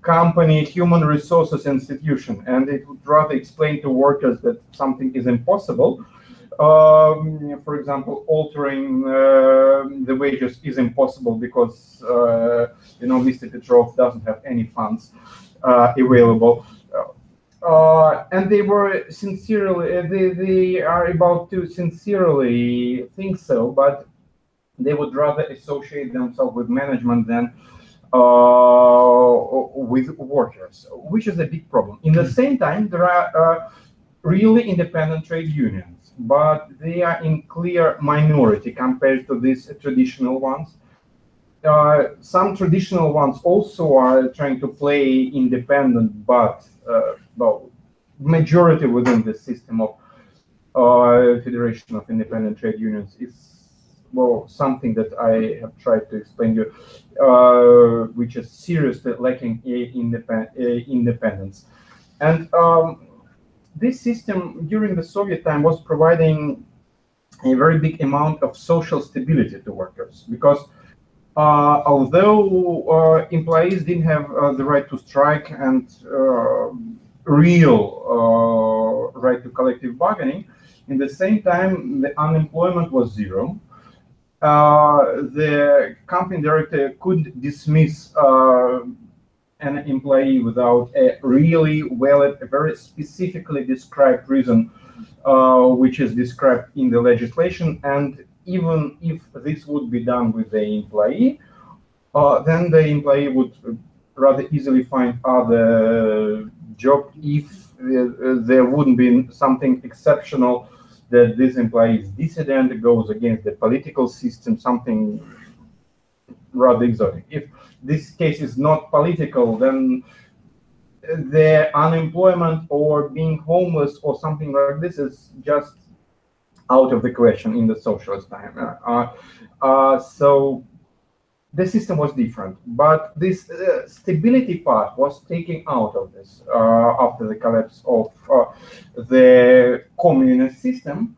company human resources institution, and it would rather explain to workers that something is impossible. For example, altering the wages is impossible because Mr. Petrov doesn't have any funds available. And they were sincerely, they are about to sincerely think so, but they would rather associate themselves with management than with workers, which is a big problem. In the same time, there are really independent trade unions, but they are in clear minority compared to these traditional ones. Some traditional ones also are trying to play independent, but well, majority within the system of Federation of Independent Trade Unions is, well, something that I have tried to explain to you, which is seriously lacking independence. And this system during the Soviet time was providing a very big amount of social stability to workers, because although employees didn't have the right to strike and real right to collective bargaining, in the same time the unemployment was zero. The company director couldn't dismiss an employee without a really valid, a very specifically described reason, which is described in the legislation. And even if this would be done with the employee, then the employee would rather easily find other job if there wouldn't be something exceptional, that this employee is dissident, goes against the political system, something rather exotic. If this case is not political, then the unemployment or being homeless or something like this is just out of the question in the socialist time. So the system was different, but this stability part was taken out of this after the collapse of the communist system,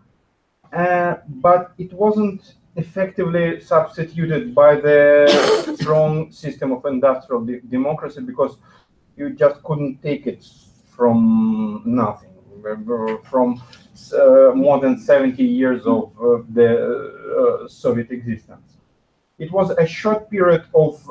but it wasn't effectively substituted by the strong system of industrial democracy, because you just couldn't take it from nothing, from more than 70 years of the Soviet existence. It was a short period of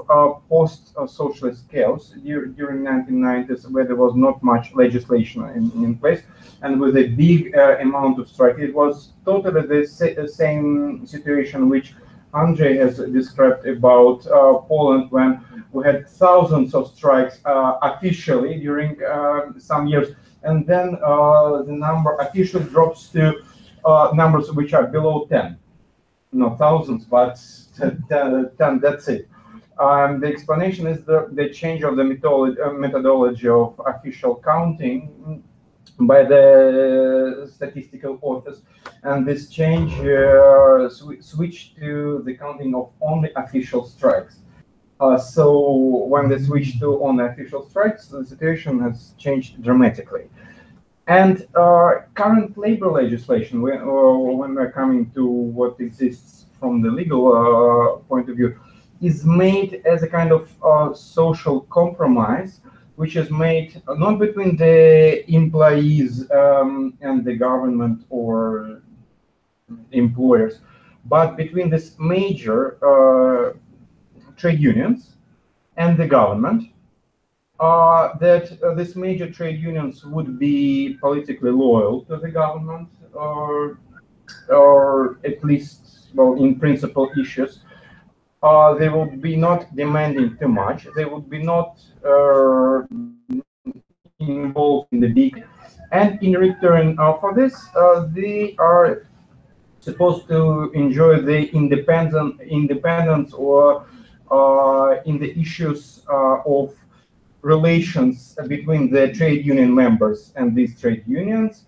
post-socialist chaos during 1990s, where there was not much legislation in place, and with a big amount of strike. It was totally the same situation which Andrei has described about Poland, when we had thousands of strikes officially during some years, and then the number officially drops to numbers which are below 10. Not thousands, but 10, that's it. The explanation is the change of the methodology of official counting by the statistical office, and this change switched to the counting of only official strikes. So when they switched to only official strikes, the situation has changed dramatically. And current labor legislation, when we're coming to what exists from the legal point of view, is made as a kind of social compromise, which is made not between the employees and the government or employers, but between this major trade unions and the government. That these major trade unions would be politically loyal to the government, or at least, well, in principal issues, they will be not demanding too much. They will be not involved in the big, and in return for this, they are supposed to enjoy the independence or in the issues of relations between the trade union members and these trade unions,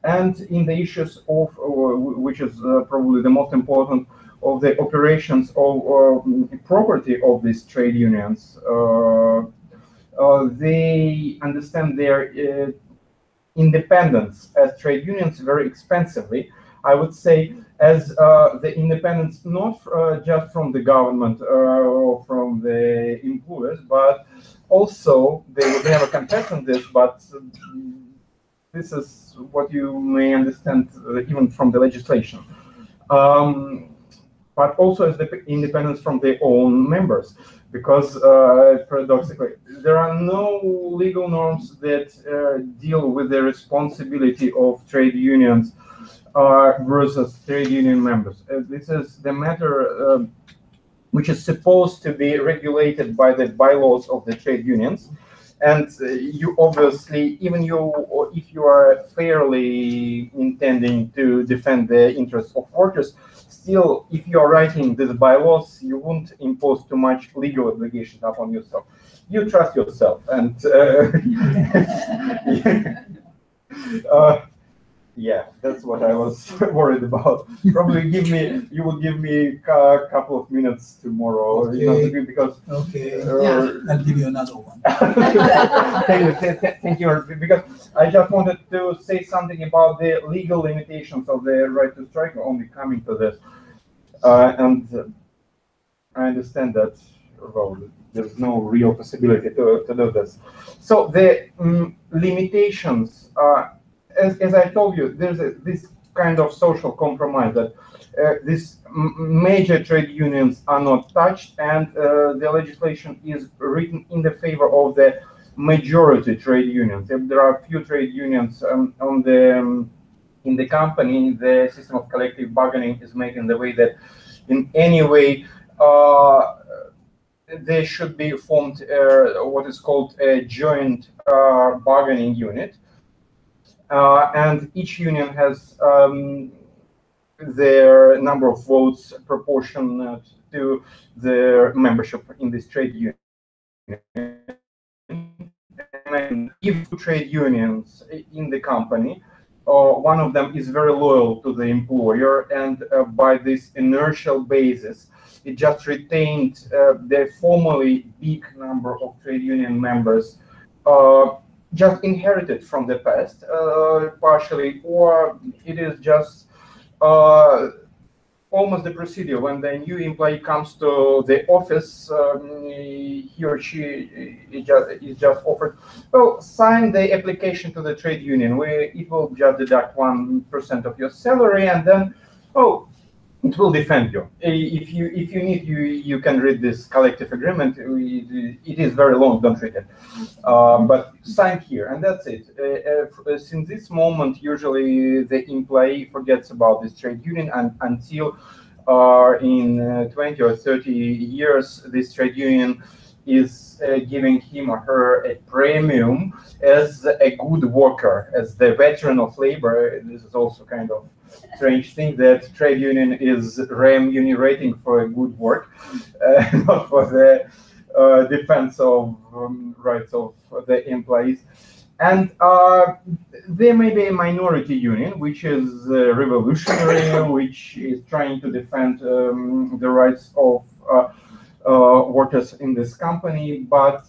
and in the issues of which is probably the most important, of the operations of property of these trade unions. They understand their independence as trade unions very expensively, I would say, as the independence not just from the government or from the employers, but also they would never confess on this, but this is what you may understand even from the legislation. But also as the independence from their own members, because paradoxically, there are no legal norms that deal with the responsibility of trade unions versus trade union members. This is the matter which is supposed to be regulated by the bylaws of the trade unions. And you obviously, even or if you are fairly intending to defend the interests of workers, still, if you are writing these bylaws, you won't impose too much legal obligations upon yourself. You trust yourself, and yeah, that's what I was worried about. Probably you will give me a couple of minutes tomorrow, Okay. because Okay, Yeah. I'll give you another one. thank you, because I just wanted to say something about the legal limitations of the right to strike, only coming to this. And I understand that, well, there's no real possibility to do this. So the limitations, as I told you, there's this kind of social compromise that these major trade unions are not touched, and the legislation is written in the favor of the majority trade unions. If there are few trade unions in the company, the system of collective bargaining is made in the way that in any way there should be formed what is called a joint bargaining unit. And each union has their number of votes proportionate to their membership in this trade union. And if trade unions in the company, one of them is very loyal to the employer, and by this inertial basis, it just retained the formerly big number of trade union members just inherited from the past, partially, or it is just almost the procedure. When the new employee comes to the office, he or she is just offered, well, sign the application to the trade union, where it will just deduct 1% of your salary, and then, oh, it will defend you. If you need, you can read this collective agreement. It is very long. Don't read it, but sign here, and that's it. Since this moment, usually the employee forgets about this trade union, and until in 20 or 30 years, this trade union is giving him or her a premium as a good worker, as the veteran of labor. This is also kind of strange thing, that trade union is remunerating for a good work, not for the defense of rights of the employees. And there may be a minority union which is revolutionary, which is trying to defend the rights of workers in this company, but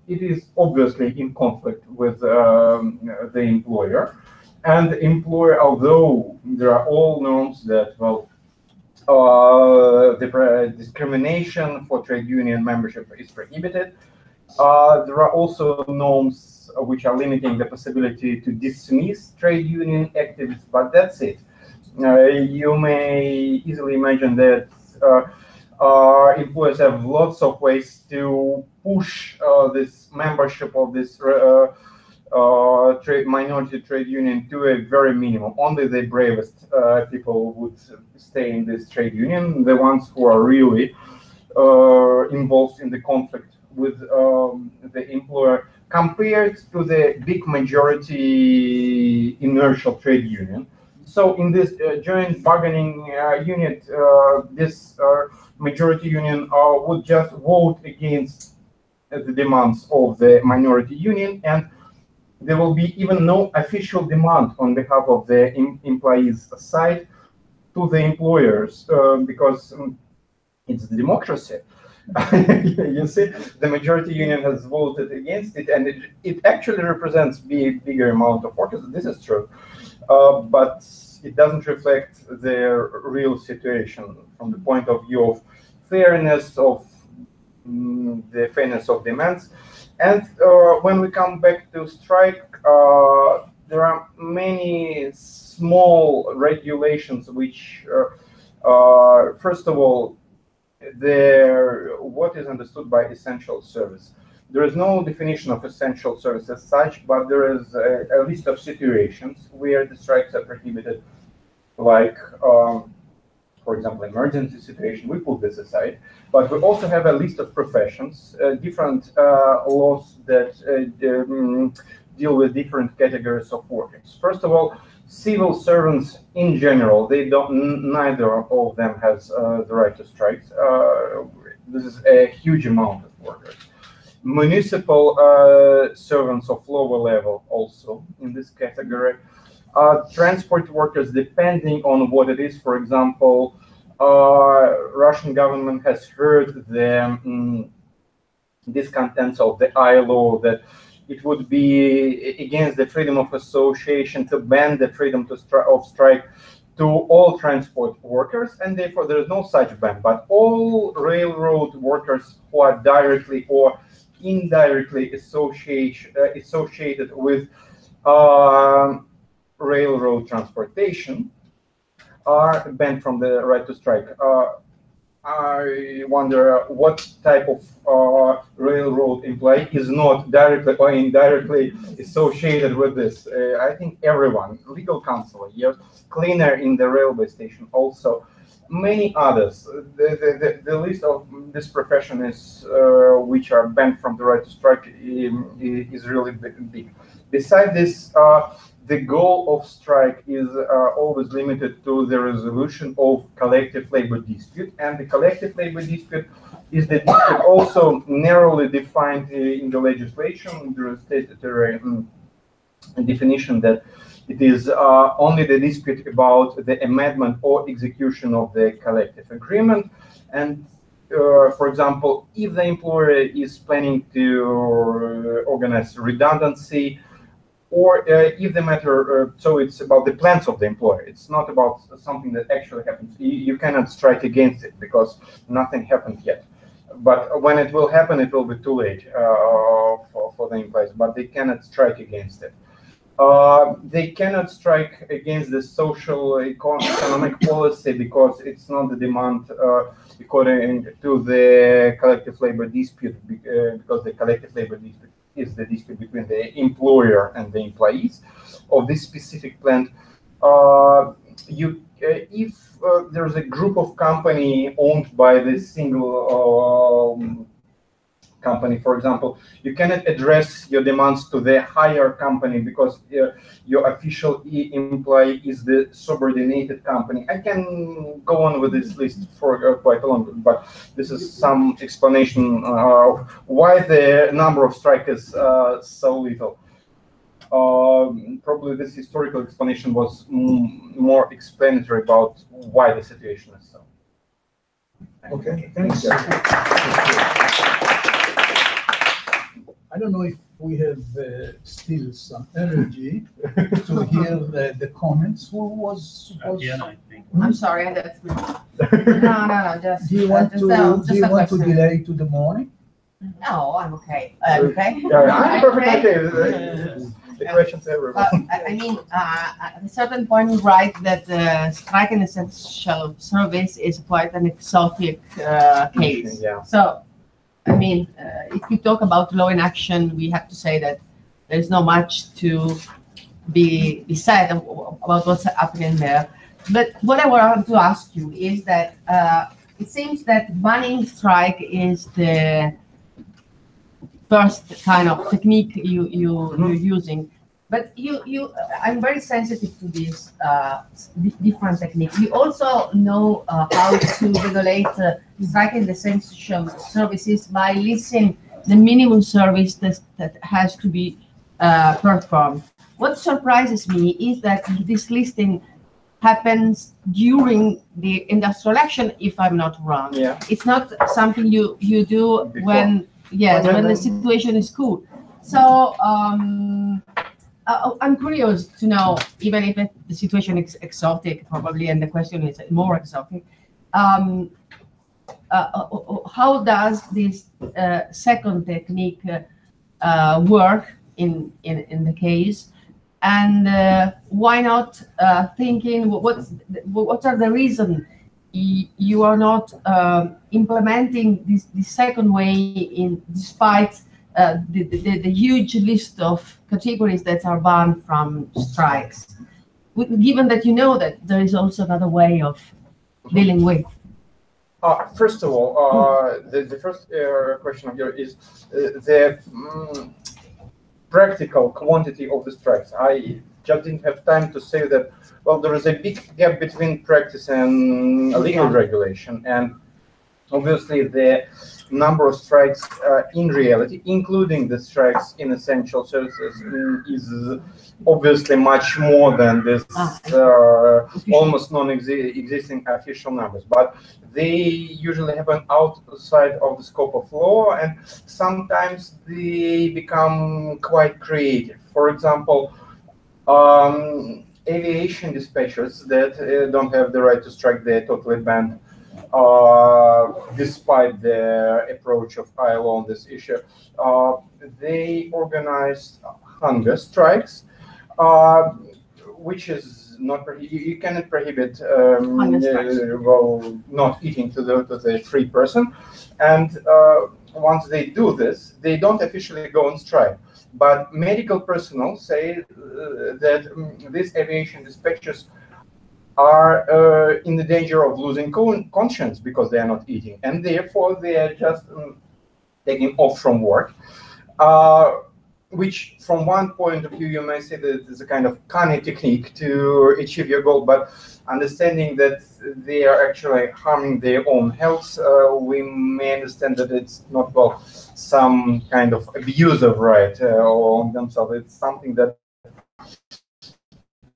it is obviously in conflict with the employer. And the employer, although there are all norms that, well, the discrimination for trade union membership is prohibited, there are also norms which are limiting the possibility to dismiss trade union activists, but that's it. You may easily imagine that employers have lots of ways to push this membership of this minority trade union to a very minimum. Only the bravest people would stay in this trade union, the ones who are really involved in the conflict with the employer, compared to the big majority inertial trade union. So in this joint bargaining unit, this majority union would just vote against the demands of the minority union, and there will be even no official demand on behalf of the employees' side to the employers, because it's the democracy. You see, the majority union has voted against it, and it actually represents bigger amount of workers. This is true, but it doesn't reflect their real situation from the point of view of fairness of the fairness of demands. And when we come back to strike, there are many small regulations which, first of all, what is understood by essential service. There is no definition of essential service as such, but there is a list of situations where the strikes are prohibited, like, for example, emergency situation. We put this aside, but we also have a list of professions, different laws that deal with different categories of workers. First of all, civil servants in general, neither of them has the right to strike. This is a huge amount of workers. Municipal servants of lower level also in this category. Transport workers, depending on what it is. For example, Russian government has heard the discontents of the ILO that it would be against the freedom of association to ban the freedom of strike to all transport workers, and therefore there is no such ban. But all railroad workers who are directly or indirectly associated with railroad transportation are banned from the right to strike. I wonder what type of railroad employee is not directly or indirectly associated with this. I think everyone, legal counsel, yes, cleaner in the railway station, also many others. The list of this profession is which are banned from the right to strike is really big. Besides this, the goal of strike is always limited to the resolution of collective labor dispute, and the collective labor dispute is the dispute also narrowly defined in the legislation. There is statutory definition that it is only the dispute about the amendment or execution of the collective agreement. And for example, if the employer is planning to organize redundancy, or if the matter, so it's about the plans of the employer. It's not about something that actually happens. You cannot strike against it because nothing happened yet. But when it will happen, it will be too late for the employees, but they cannot strike against it. They cannot strike against the social economic policy because it's not the demand according to the collective labor dispute, because the collective labor dispute is the dispute between the employer and the employees of this specific plant. If there's a group of company owned by this single company, for example, you cannot address your demands to the higher company because your official employee is the subordinated company. I can go on with this list for quite a long, but this is some explanation of why the number of strikes is so little. Probably this historical explanation was more explanatory about why the situation is so. Okay, thanks. I don't know if we have still some energy to hear the comments. Who was supposed? I think. I'm sorry, that's me. No, just. Do you want just, to just do you a want to question. delay to the morning? No, I'm okay. Okay. I'm perfectly okay. Okay. The question to everyone. I mean, at a certain point, you write that strike in essential service is quite an exotic case. Yeah. So, I mean, if you talk about law in action, we have to say that there's not much to be said about what's happening there. But what I want to ask you is that it seems that banning strike is the first kind of technique you're using. But I'm very sensitive to this different technique. You also know how to regulate strike and essential services by listing the minimum service that has to be performed. What surprises me is that this listing happens during the industrial action, if I'm not wrong. Yeah. It's not something you do Before. when the situation is cool. So I'm curious to know, even if the situation is exotic, probably, and the question is more exotic, how does this second technique work in the case? And why not thinking what are the reasons you are not implementing this second way despite the huge list of categories that are banned from strikes, given that you know that there is also another way of dealing with? First of all, the first question here is the practical quantity of the strikes. I just didn't have time to say that, well, there is a big gap between practice and legal regulation, and obviously the number of strikes in reality, including the strikes in essential services, is obviously much more than this almost non-existing official numbers. But they usually happen outside of the scope of law, and sometimes they become quite creative. For example, aviation dispatchers that don't have the right to strike, they're totally banned. Despite their approach of ILO on this issue, they organized hunger strikes, which is not you cannot prohibit not eating to the free person, and once they do this, they don't officially go on strike. But medical personnel say that these aviation dispatchers are in the danger of losing conscience because they are not eating, and therefore they are just taking off from work, which from one point of view you may say that it's a kind of cunning technique to achieve your goal, but understanding that they are actually harming their own health, we may understand that it's not, well, some kind of abuse of right on themselves. It's something that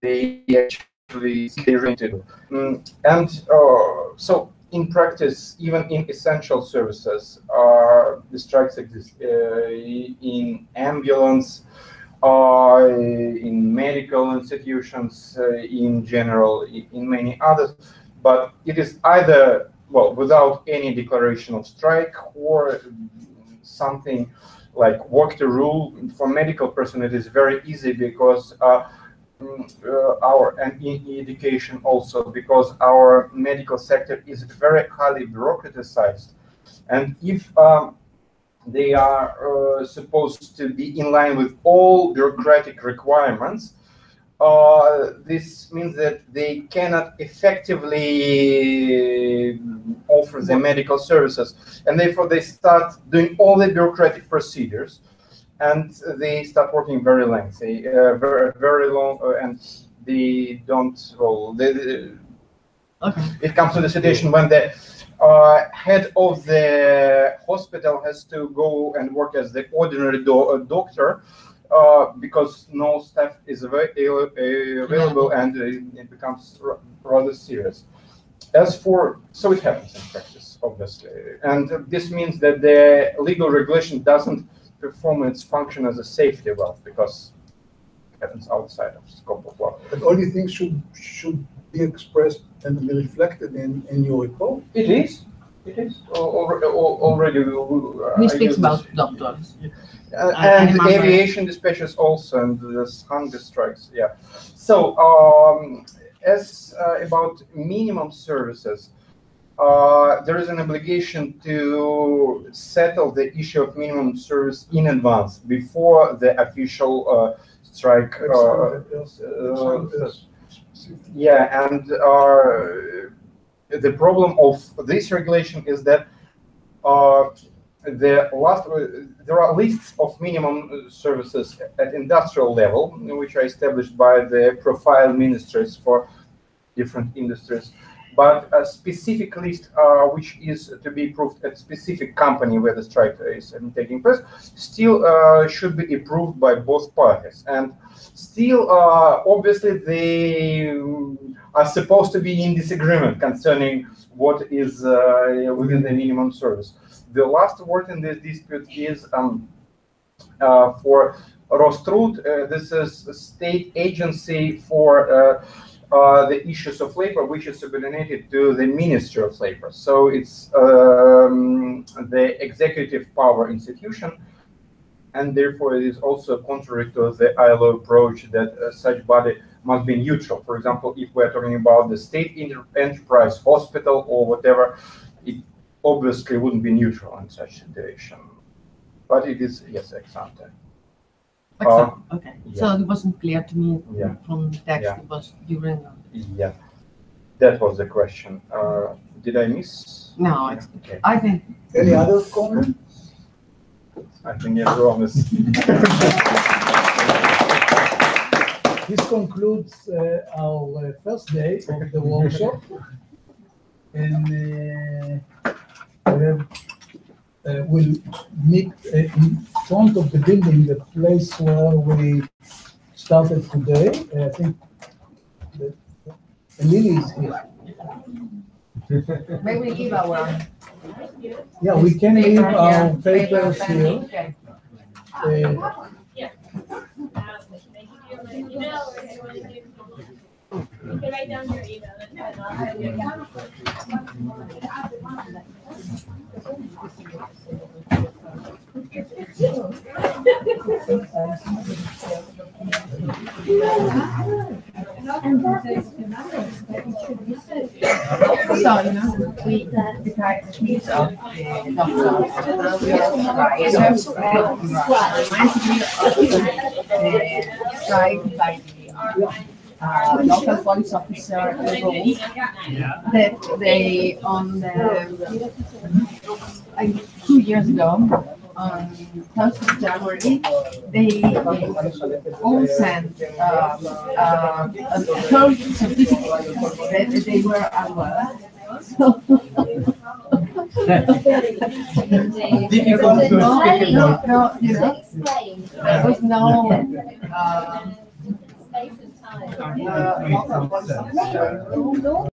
they actually so in practice, even in essential services, the strikes exist in ambulance, in medical institutions, in general, in many others. But it is either, well, without any declaration of strike, or something like work the rule. For medical person, it is very easy because and in education also, because our medical sector is very highly bureaucratized, and if they are supposed to be in line with all bureaucratic requirements, this means that they cannot effectively offer the medical services, and therefore they start doing all the bureaucratic procedures, and they start working very lengthy, very long, and they don't. Well, it comes to the situation when the head of the hospital has to go and work as the ordinary doctor because no staff is available, and it becomes rather serious. So it happens in practice, obviously, and this means that the legal regulation doesn't perform its function as a safety valve because it happens outside of the scope of law. But all these things should be expressed and be reflected in your report. It is. Already. We speak about doctors. And aviation dispatches also, and this hunger strikes. Yeah. So as about minimum services, there is an obligation to settle the issue of minimum service in advance before the official strike. Yeah, and the problem of this regulation is that there are lists of minimum services at industrial level, which are established by the profile ministries for different industries, but a specific list which is to be approved at specific company where the strike is taking place still should be approved by both parties. And still, obviously, they are supposed to be in disagreement concerning what is within the minimum service. The last word in this dispute is for Rostrud. This is a state agency for the issues of labor, which is subordinated to the Ministry of Labor. So it's the executive power institution, and therefore it is also contrary to the ILO approach that such body must be neutral. For example, if we're talking about the state enterprise, hospital, or whatever, it obviously wouldn't be neutral in such situation. But it is, yes, ex ante. Okay, yeah. so it wasn't clear to me Yeah. from the text. Yeah. It was during. Yeah, that was the question. Did I miss? No, it's, Okay. I think Any other comment? I think everyone is. This concludes our first day of the workshop. And we'll meet in front of the building, the place where we started today. I think that Lily is here. maybe we give our Yeah, we can leave our papers paper here. Okay. You can write down your email and I'll have you. And that is the numbers that it should be said. So, you know, we decide the piece of the doctor. We have reminds me of the strike by the local police officer rule that they on the 2 years ago on 1st of January they all sent a third certificate that they were aware. So Difficult to speak about. no, you know, Explain. there was no Space and time. local police officer rule.